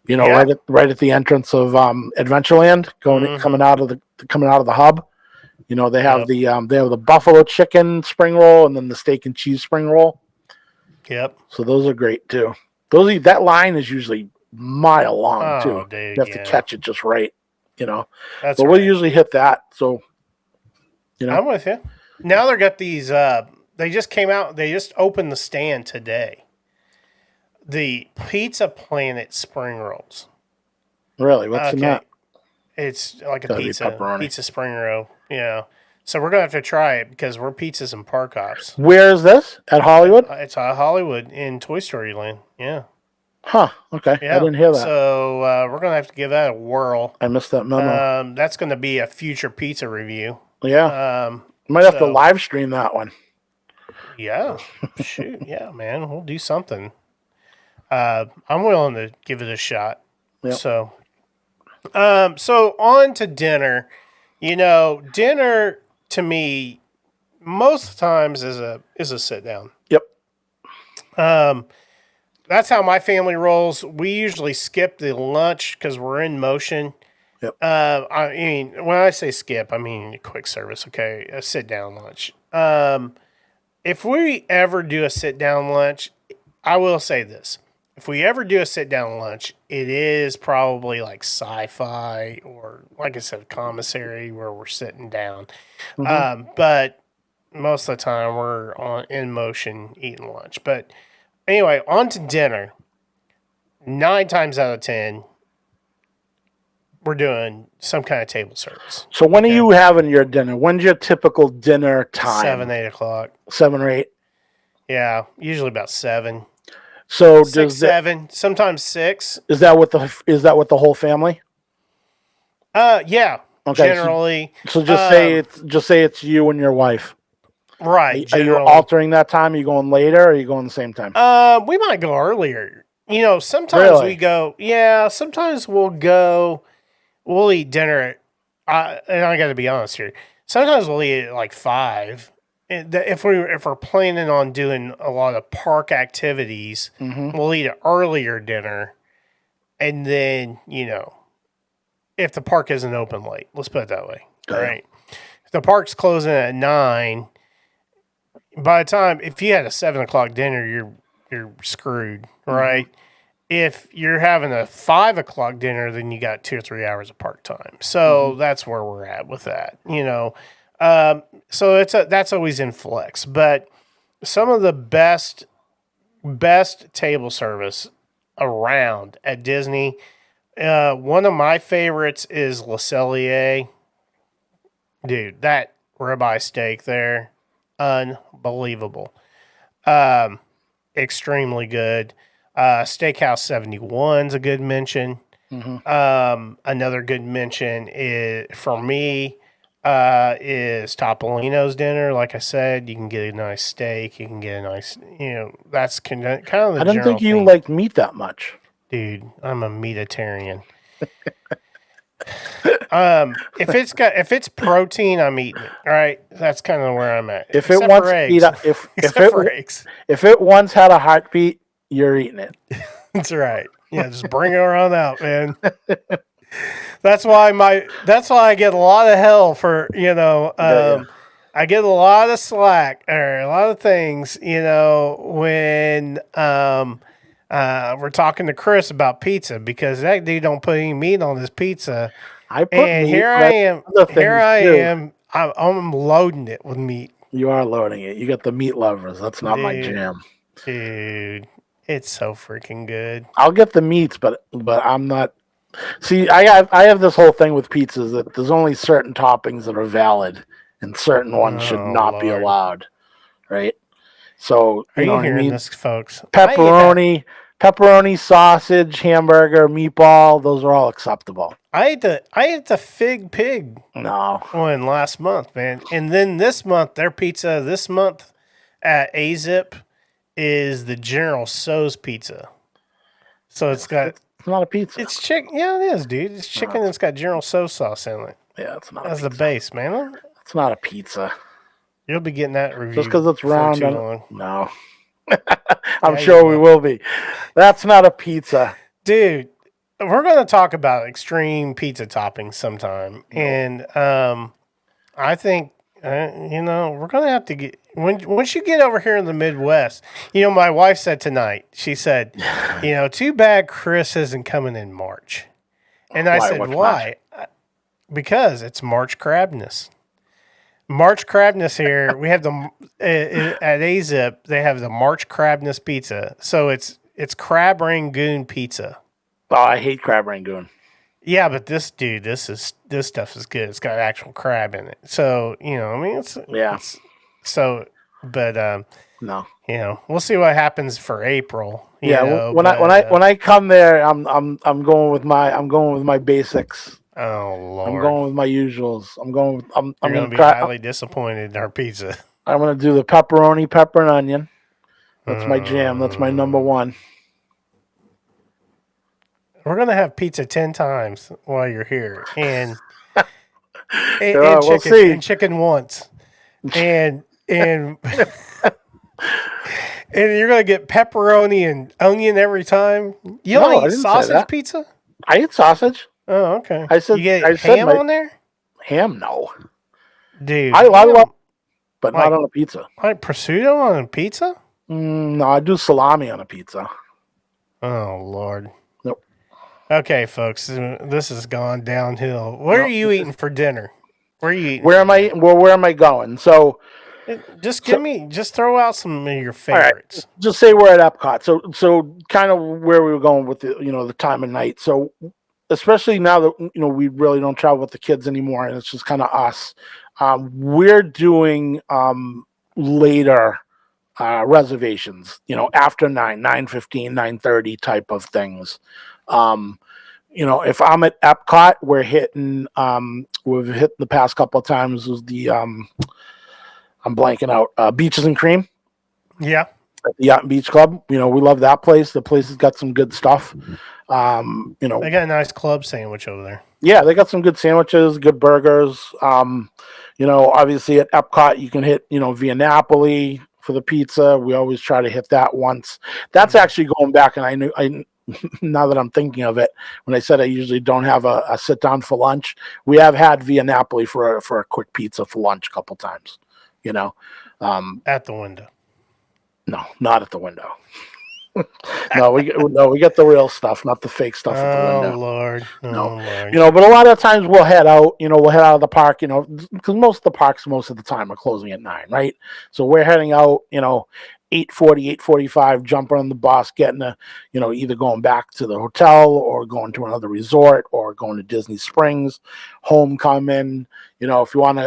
S2: Right at the entrance of Adventureland, coming out of the hub. They have the buffalo chicken spring roll and then the steak and cheese spring roll.
S1: Yep.
S2: So those are great too. That line is usually mile long too.
S1: Dude,
S2: you have to catch it just right.
S1: That's
S2: but we'll usually hit that. So,
S1: I'm with you. Now they got these. They just came out. They just opened the stand today. The Pizza Planet spring rolls.
S2: Really? What's in that?
S1: It's like a pizza spring roll. Yeah. So we're gonna have to try it because we're pizzas and park hops.
S2: Where is this? At Hollywood?
S1: It's at Hollywood in Toy Story Land. Yeah.
S2: Huh. Okay.
S1: Yeah.
S2: I didn't hear that.
S1: So we're gonna have to give that a whirl.
S2: I missed that memo.
S1: That's gonna be a future pizza review.
S2: Yeah. Might have to live stream that one.
S1: Yeah. Shoot. Yeah, man. We'll do something. I'm willing to give it a shot.
S2: Yep.
S1: So on to dinner. Dinner to me most of the times is a sit down.
S2: Yep.
S1: That's how my family rolls. We usually skip the lunch because we're in motion.
S2: Yep.
S1: When I say skip, I mean quick service. Okay, a sit down lunch. If we ever do a sit down lunch, I will say this. If we ever do a sit-down lunch, it is probably like sci-fi or, like I said, commissary where we're sitting down. Mm-hmm. But most of the time we're in motion eating lunch. But anyway, on to dinner. 9 times out of 10, we're doing some kind of table service.
S2: So when are you having your dinner? When's your typical dinner time?
S1: 7, 8 o'clock.
S2: 7 or 8?
S1: Yeah, usually about 7.
S2: So
S1: 6, 7, sometimes 6.
S2: Is that with the whole family?
S1: Yeah.
S2: Okay.
S1: Generally.
S2: So just say it's you and your wife.
S1: Right.
S2: Are you altering that time? Are you going later or are you going the same time?
S1: We might go earlier. Sometimes we go. Yeah. Sometimes we'll eat dinner. And I got to be honest here. Sometimes we'll eat at like 5. If we're planning on doing a lot of park activities,
S2: mm-hmm.
S1: we'll eat an earlier dinner, and then if the park isn't open late, let's put it that way. All right. If the park's closing at 9, by the time if you had a 7 o'clock dinner, you're screwed, right? Mm-hmm. If you're having a 5 o'clock dinner, then you got 2 or 3 hours of park time. So mm-hmm. that's where we're at with that, So that's always in flex, but some of the best table service around at Disney One of my favorites is Le Cellier. Dude, that ribeye steak there, unbelievable. Um, Extremely good. Steakhouse 71's a good mention.
S2: Mm-hmm.
S1: Another good mention is for me is Topolino's dinner. Like I said, you can get a nice steak. You can get a nice, that's kind of the
S2: I didn't
S1: general
S2: think you
S1: theme.
S2: liked meat that much.
S1: Dude, I'm a meatitarian. If it's protein, I'm eating it. All right, that's kind of where I'm at.
S2: If it
S1: Except
S2: wants
S1: for
S2: to eat,
S1: eggs.
S2: if
S1: Except for eggs.
S2: if it once had a heartbeat, you're eating it.
S1: That's right. Yeah, just bring it on out, man. That's why I get a lot of hell for I get a lot of slack or a lot of things when we're talking to Chris about pizza because that dude don't put any meat on his pizza.
S2: I put
S1: And
S2: meat.
S1: here
S2: but
S1: I am.
S2: other
S1: Here
S2: things
S1: I
S2: too.
S1: am. I'm loading it with meat.
S2: You are loading it. You got the meat lovers. That's not my
S1: Dude.
S2: jam.
S1: Dude, it's so freaking good.
S2: I'll get the meats, but I'm not. See, I have this whole thing with pizzas that there's only certain toppings that are valid, and certain ones should
S1: Oh,
S2: not be
S1: Lord.
S2: allowed, right? So
S1: Are
S2: know
S1: you
S2: what I
S1: hearing
S2: mean?
S1: this, folks?
S2: Pepperoni, sausage, hamburger, meatball. Those are all acceptable.
S1: I ate the Fig Pig
S2: No,
S1: one last month, man. And then this month, their pizza this month at AZIP is the General Tso's pizza. So it's
S2: not a pizza.
S1: it's chicken. Yeah, it is, dude. It's chicken that's got General Tso sauce in it.
S2: Yeah, it's not.
S1: That's
S2: a
S1: the
S2: pizza.
S1: base, man.
S2: It's not a pizza.
S1: You'll be getting that review
S2: Just because it's round.
S1: for too long.
S2: No. I'm
S1: Yeah,
S2: sure
S1: you
S2: we will be. That's not a pizza.
S1: Dude, we're going to talk about extreme pizza toppings sometime. And I think, we're going to have to get, once you get over here in the Midwest, my wife said tonight, she said, too bad Chris isn't coming in March. And I said, why? Because it's March crabness. March crabness here. We have at AZIP, they have the March crabness pizza. So it's crab rangoon pizza.
S2: Oh, I hate crab rangoon.
S1: Yeah, but this stuff is good. It's got actual crab in it. So,
S2: No.
S1: We'll see what happens for April.
S2: When I come there, I'm going with my basics.
S1: Oh Lord!
S2: I'm going with my usuals. I'm going
S1: to be highly disappointed in our pizza.
S2: I'm going to do the pepperoni, pepper and onion. That's my jam. That's my number one.
S1: We're going to have pizza 10 times while you're here, and
S2: we'll
S1: chicken,
S2: see.
S1: and chicken once, and and you're going to get pepperoni and onion every time. You don't eat sausage pizza?
S2: I eat sausage.
S1: Oh, okay.
S2: I said
S1: you get
S2: I
S1: ham on there?
S2: Ham, no.
S1: Dude,
S2: I love, but not on a pizza.
S1: Like prosciutto on a pizza?
S2: No, I do salami on a pizza.
S1: Oh Lord.
S2: Nope.
S1: Okay, folks, this has gone downhill. What are you eating for dinner? Where are you eating?
S2: Where am I going? So
S1: just throw out some of your favorites.
S2: Right, just say we're at Epcot. So kind of where we were going with the time of night. So especially now that we really don't travel with the kids anymore, and it's just kind of us. We're doing later reservations. After 9:15, 9:30 type of things. If I'm at Epcot, we're hitting. We've hit the past couple of times was the. I'm blanking out. Beaches and Cream.
S1: Yeah.
S2: At the Yacht and Beach Club. We love that place. The place has got some good stuff.
S1: They got a nice club sandwich over there.
S2: Yeah, they got some good sandwiches, good burgers. Obviously at Epcot you can hit, Via Napoli for the pizza. We always try to hit that once. That's actually going back, and I now that I'm thinking of it, when I said I usually don't have a sit down for lunch, we have had Via Napoli for a quick pizza for lunch a couple times.
S1: At the window.
S2: No, not at the window. we get the real stuff, not the fake stuff at the window.
S1: Lord.
S2: No.
S1: Lord.
S2: But a lot of times we'll head out. We'll head out of the park. Because most of the parks most of the time are closing at 9, right? So we're heading out. 8:40, 8:45, jumping on the bus, getting either going back to the hotel or going to another resort or going to Disney Springs, homecoming. If you want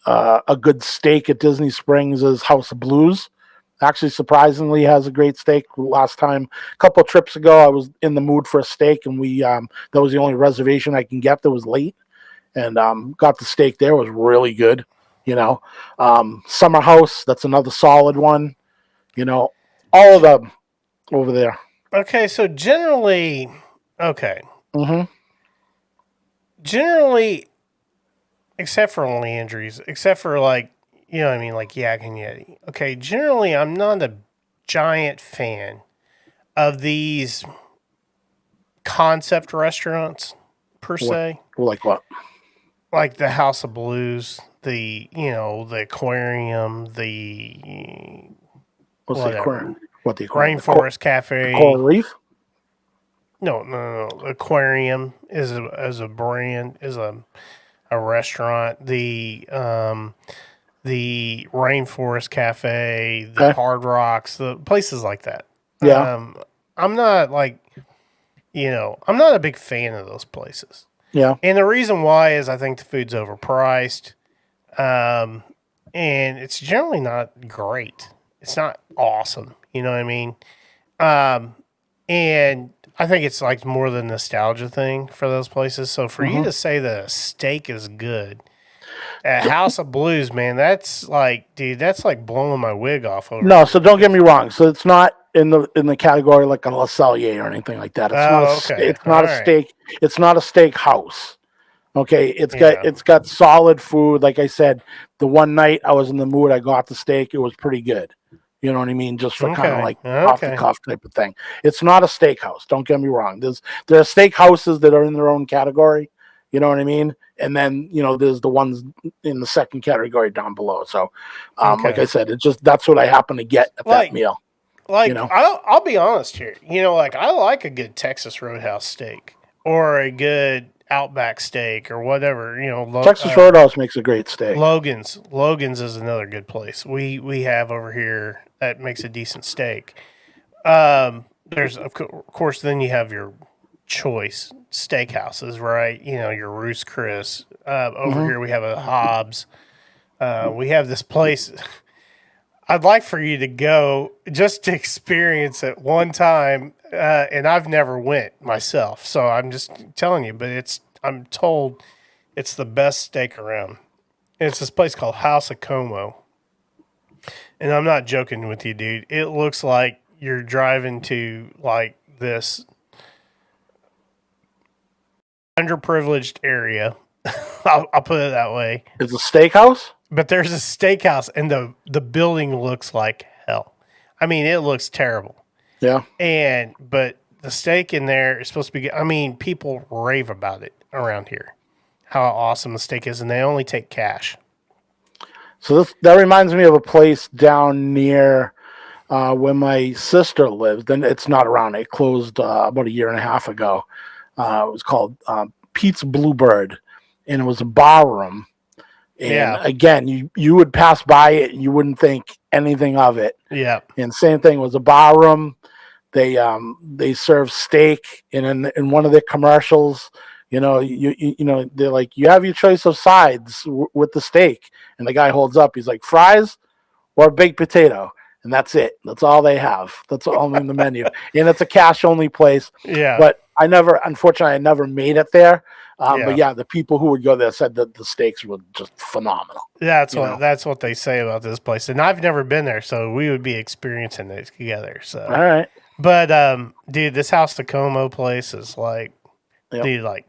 S2: a good steak at Disney Springs is House of Blues. Actually, surprisingly, has a great steak. Last time, a couple of trips ago, I was in the mood for a steak, and that was the only reservation I can get that was late, and got the steak there. It was really good. Summer House, that's another solid one. All of them over there.
S1: Okay, so generally, okay.
S2: Mm-hmm.
S1: Generally, except for Landry's, except for like, what I mean, like Yak and Yeti. Okay, generally, I'm not a giant fan of these concept restaurants per se.
S2: Like what?
S1: Like the House of Blues, the aquarium, the
S2: What's
S1: whatever.
S2: the aquarium? What the aquarium?
S1: Rainforest Cafe.
S2: Coral Reef?
S1: No. Aquarium is a brand, is a restaurant. The Rainforest Cafe, the Hard Rocks, the places like that.
S2: Yeah.
S1: I'm not like, I'm not a big fan of those places.
S2: Yeah.
S1: And the reason why is I think the food's overpriced. And it's generally not great. It's not awesome. You know what I mean? And I think it's like more the nostalgia thing for those places. So for you to say that a steak is good at House of Blues, man, that's like, dude, that's like blowing my wig off over.
S2: No, so don't get me wrong. So it's not in the category like a La Cellier or anything like that. It's not a steak. It's not a steak house. Okay, it's got solid food. Like I said, the one night I was in the mood, I got the steak. It was pretty good. You know what I mean? Just for kind of like off the cuff type of thing. It's not a steakhouse. Don't get me wrong. There are steak houses that are in their own category. You know what I mean? And then there's the ones in the second category down below. So, like I said, it's just that's what I happen to get at that meal.
S1: Like I'll be honest here. Like I like a good Texas Roadhouse steak or a good Outback steak or whatever.
S2: Texas Roadhouse makes a great steak.
S1: Logan's is another good place. We have over here that makes a decent steak. There's of course then you have your choice steakhouses, right? Your Ruth's Chris. Over here we have a Hobbs. We have this place. I'd like for you to go just to experience it one time, and I've never went myself, so I'm just telling you. But I'm told it's the best steak around. And it's this place called House of Como, and I'm not joking with you, dude. It looks like you're driving to like this underprivileged area. I'll put it that way.
S2: It's a steakhouse?
S1: But there's a steakhouse, and the building looks like hell. I mean, it looks terrible.
S2: Yeah.
S1: But the steak in there is supposed to be good. I mean, people rave about it around here, how awesome the steak is, and they only take cash.
S2: So that reminds me of a place down near where my sister lived. And it's not around. It closed about a year and a half ago. It was called Pete's Bluebird, and it was a bar room. And again, you would pass by it and you wouldn't think anything of it.
S1: Yeah.
S2: And same thing, was a bar room. They serve steak, and in one of their commercials, they're like, you have your choice of sides with the steak, and the guy holds up, he's like, fries or baked potato, and that's it. That's all they have. That's all in the menu, and it's a cash only place.
S1: Yeah.
S2: But unfortunately, I never made it there. But yeah, the people who would go there said that the steaks were just phenomenal.
S1: That's what they say about this place, and I've never been there, so we would be experiencing it together. So
S2: all right,
S1: but dude, this House of Como place is like, dude, like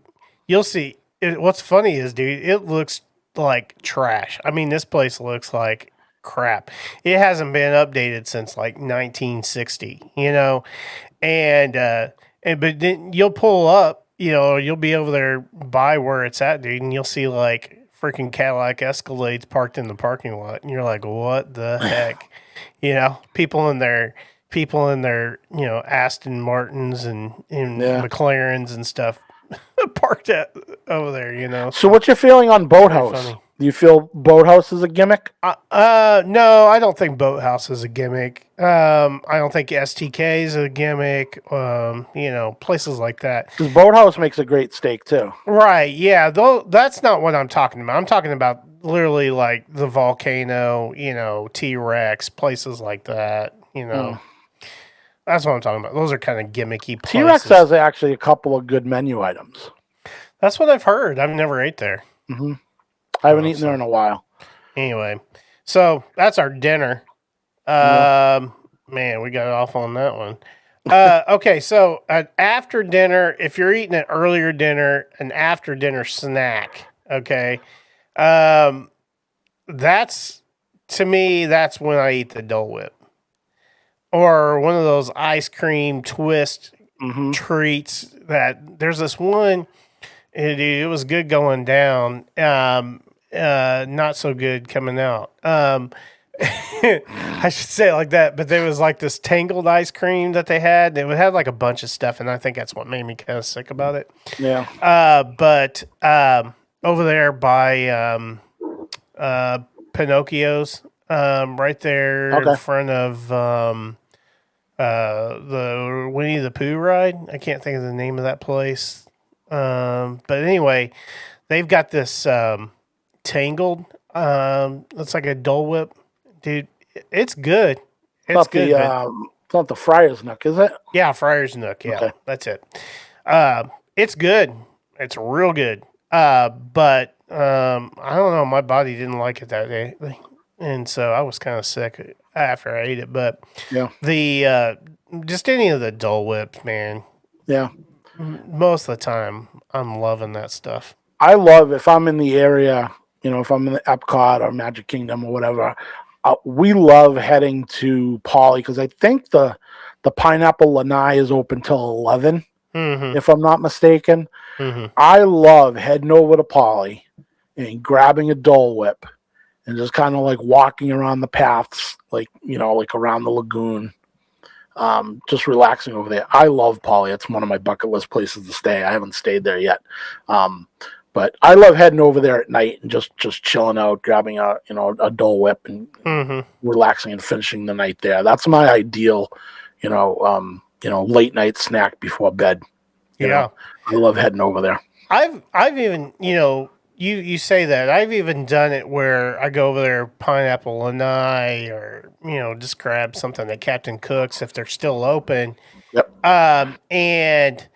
S1: you'll see. What's funny is, dude, it looks like trash. I mean, this place looks like crap. It hasn't been updated since like 1960, and but then you'll pull up. You'll be over there by where it's at, dude, and you'll see like freaking Cadillac Escalades parked in the parking lot, and you're like, what the heck? People in their Aston Martins and McLarens and stuff parked over there.
S2: So what's your feeling on Boathouse? Do you feel Boathouse is a gimmick?
S1: No, I don't think Boathouse is a gimmick. I don't think STK is a gimmick. Places like that.
S2: Because Boathouse makes a great steak too.
S1: Right. Yeah. Though that's not what I'm talking about. I'm talking about literally like the Volcano, T-Rex, places like that. That's what I'm talking about. Those are kind of gimmicky
S2: T-Rex
S1: places.
S2: has actually a couple of good menu items.
S1: That's what I've heard. I've never ate there.
S2: Mm-hmm. I haven't eaten there in a while.
S1: Anyway, so that's our dinner. Man, we got off on that one. Okay, so after dinner, if you're eating an earlier dinner, an after dinner snack, okay, that's to me, that's when I eat the Dole Whip or one of those ice cream twist treats. That there's this one. It was good going down. Not so good coming out. I should say it like that, but there was like this tangled ice cream that they had. It had like a bunch of stuff, and I think that's what made me kind of sick about it.
S2: Yeah.
S1: But over there by Pinocchio's, right there in front of the Winnie the Pooh ride. I can't think of the name of that place. But anyway, they've got this tangled. Looks like a Dole Whip, dude. It's good. It's good.
S2: It's not the Friar's Nook, is it?
S1: Yeah, Friar's Nook. Yeah,
S2: Okay.
S1: that's it. It's good. It's real good. But I don't know. My body didn't like it that day, and so I was kind of sick after I ate it. But
S2: Yeah.
S1: the just any of the Dole Whips, man.
S2: Yeah.
S1: Most of the time, I'm loving that stuff.
S2: I love if I'm in the area, if I'm in the Epcot or Magic Kingdom or whatever. We love heading to Polly because I think the Pineapple Lanai is open till 11, if I'm not mistaken. I love heading over to Polly and grabbing a Dole Whip and just kind of like walking around the paths, like around the lagoon. Just relaxing over there. I love Polly. It's one of my bucket list places to stay. I haven't stayed there yet. But I love heading over there at night and just chilling out, grabbing a Dole Whip and relaxing and finishing the night there. That's my ideal, late night snack before bed. You know, I love heading over there.
S1: I've even, you say that. I've even done it where I go over there, Pineapple Lanai, or, just grab something at Captain Cook's if they're still open.
S2: Yep.
S1: And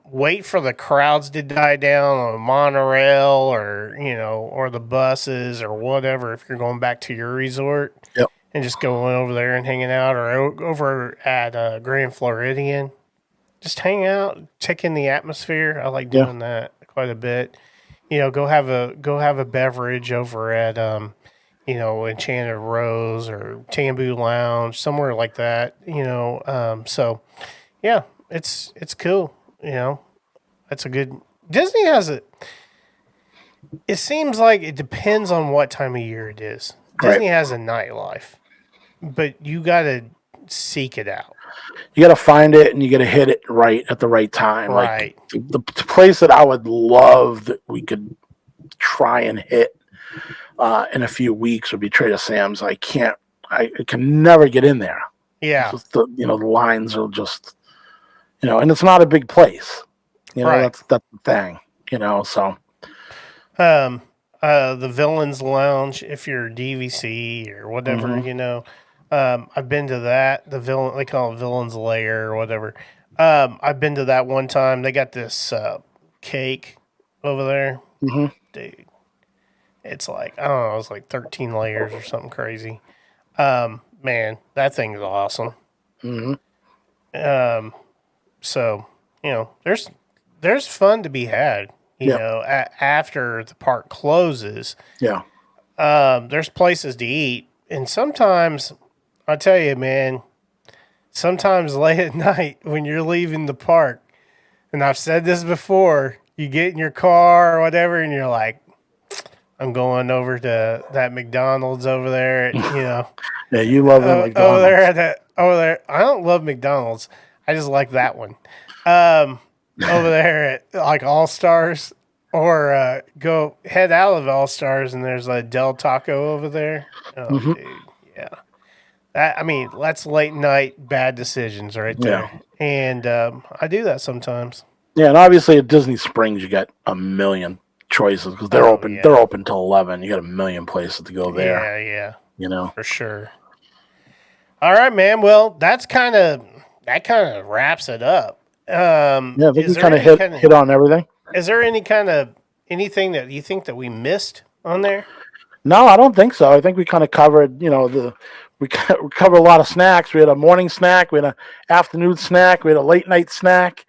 S1: wait for the crowds to die down on a monorail or the buses or whatever if you're going back to your resort.
S2: Yep.
S1: And just going over there and hanging out, or over at Grand Floridian. Just hang out, take in the atmosphere. I like doing that quite a bit. Go have a beverage over at Enchanted Rose or Tambu Lounge, somewhere like that. So yeah, it's cool. That's a good. Disney has it. It seems like it depends on what time of year it is. Disney has a nightlife, but you got to seek it out.
S2: You got to find it and you got to hit it right at the right time.
S1: Right.
S2: Like the place that I would love that we could try and hit in a few weeks would be Trader Sam's. I can never get in there.
S1: Yeah.
S2: Just the lines are just, and it's not a big place. That's the thing, so.
S1: The Villains Lounge, if you're DVC or whatever, I've been to that. They call it Villains Lair or whatever. I've been to that one time. They got this cake over there. Dude, it's like, I don't know, it's like 13 layers or something crazy. Man, that thing is awesome. So, there's fun to be had, after the park closes.
S2: Yeah.
S1: There's places to eat. And sometimes, I tell you, man, sometimes late at night when you're leaving the park, and I've said this before, you get in your car or whatever, and you're like, I'm going over to that McDonald's over there,
S2: Yeah, you love the McDonald's.
S1: Over there. I don't love McDonald's. I just like that one. Over there at like All Stars Or go head out of All Stars and there's a Del Taco over there. Oh,
S2: Hmm.
S1: dude, yeah. I mean, that's late night bad decisions right
S2: Yeah.
S1: there. And I do that sometimes.
S2: Yeah, and obviously at Disney Springs you got a million choices because they're
S1: Oh
S2: open. They're
S1: yeah,
S2: open till 11. You got a million places to go there.
S1: yeah,
S2: You know.
S1: for sure. All right, man. Well, that kind of wraps it up.
S2: Yeah, I think
S1: Is
S2: we
S1: there
S2: kind of
S1: any kind of
S2: hit on everything.
S1: is there any kind of anything that you think that we missed on there?
S2: No, I don't think so. I think we kind of covered. We covered a lot of snacks. We had a morning snack. We had an afternoon snack. We had a late night snack.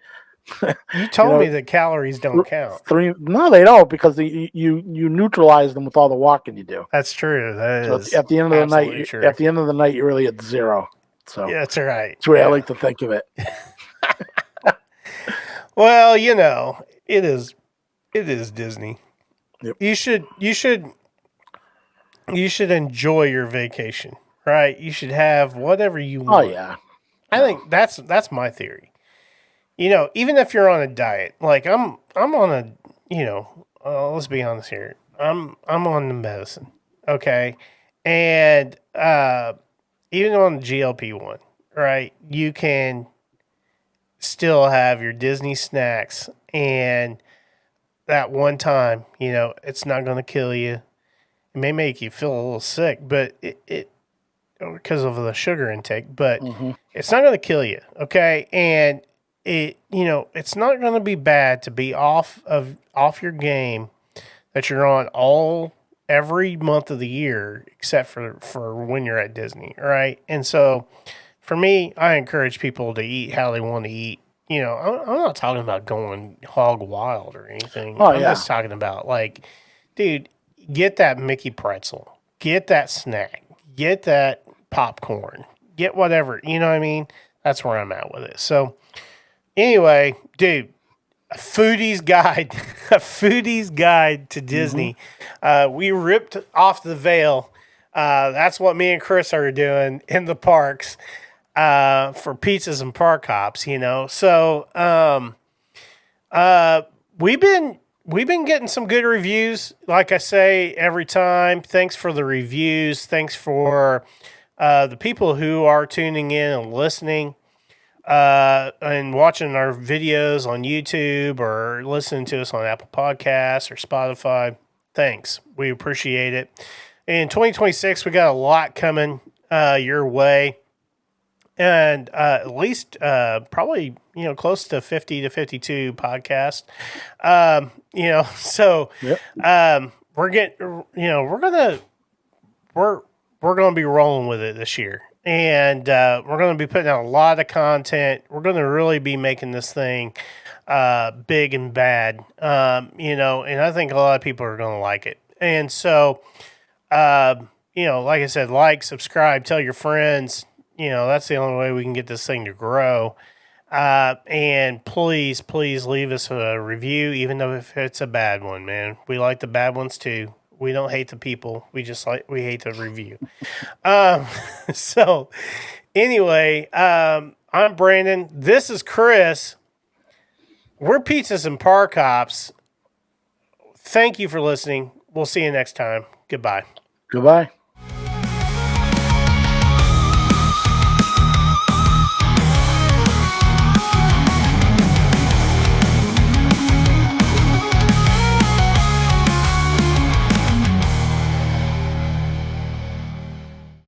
S1: You
S2: You
S1: told
S2: know,
S1: me that calories don't count.
S2: three. No, they don't because you neutralize them with all the walking you do.
S1: That's true. That
S2: So
S1: is
S2: at the end of the night,
S1: absolutely true.
S2: you're really at zero. So
S1: Yeah, that's right.
S2: that's the way I
S1: Yeah.
S2: like to think of it.
S1: Well, it is Disney.
S2: Yep.
S1: You should enjoy your vacation, right? You should have whatever you
S2: Oh
S1: want.
S2: yeah.
S1: I think that's my theory. Even if you're on a diet, like I'm on a, let's be honest here. I'm on the medicine, okay, and even on the GLP-1, right? You can still have your Disney snacks, and that one time, it's not going to kill you. It may make you feel a little sick, but it because of the sugar intake, but
S2: Hmm.
S1: it's not going to kill you, okay? And it's not going to be bad to be off your game that you're on every month of the year except for when you're at Disney, right? And so for me, I encourage people to eat how they want to eat. I'm not talking about going hog wild or anything.
S2: Oh
S1: I'm
S2: yeah.
S1: just talking about like, dude, get that Mickey pretzel, get that snack, get that popcorn, get whatever. You know what I mean? That's where I'm at with it. So anyway, dude, a foodie's guide, a foodie's guide to
S2: Hmm.
S1: Disney. We ripped off the veil. That's what me and Chris are doing in the parks for pizzas and park hops. So we've been getting some good reviews. Like I say every time, thanks for the reviews. Thanks for the people who are tuning in and listening and watching our videos on YouTube or listening to us on Apple Podcasts or Spotify. Thanks. We appreciate it. In 2026, we got a lot coming your way. And at least probably close to 50 to 52 podcasts. So
S2: Yep.
S1: we're getting we're gonna be rolling with it this year, and we're gonna be putting out a lot of content. We're gonna really be making this thing big and bad, and I think a lot of people are gonna like it. And so, like I said, like, subscribe, tell your friends. That's the only way we can get this thing to grow. And please, please leave us a review, even though if it's a bad one, man. We like the bad ones too. We don't hate the people. We hate the review. Um, so anyway, I'm Brandon. This is Chris. We're Pizzas and Park Hops. Thank you for listening. We'll see you next time. Goodbye.
S2: Goodbye.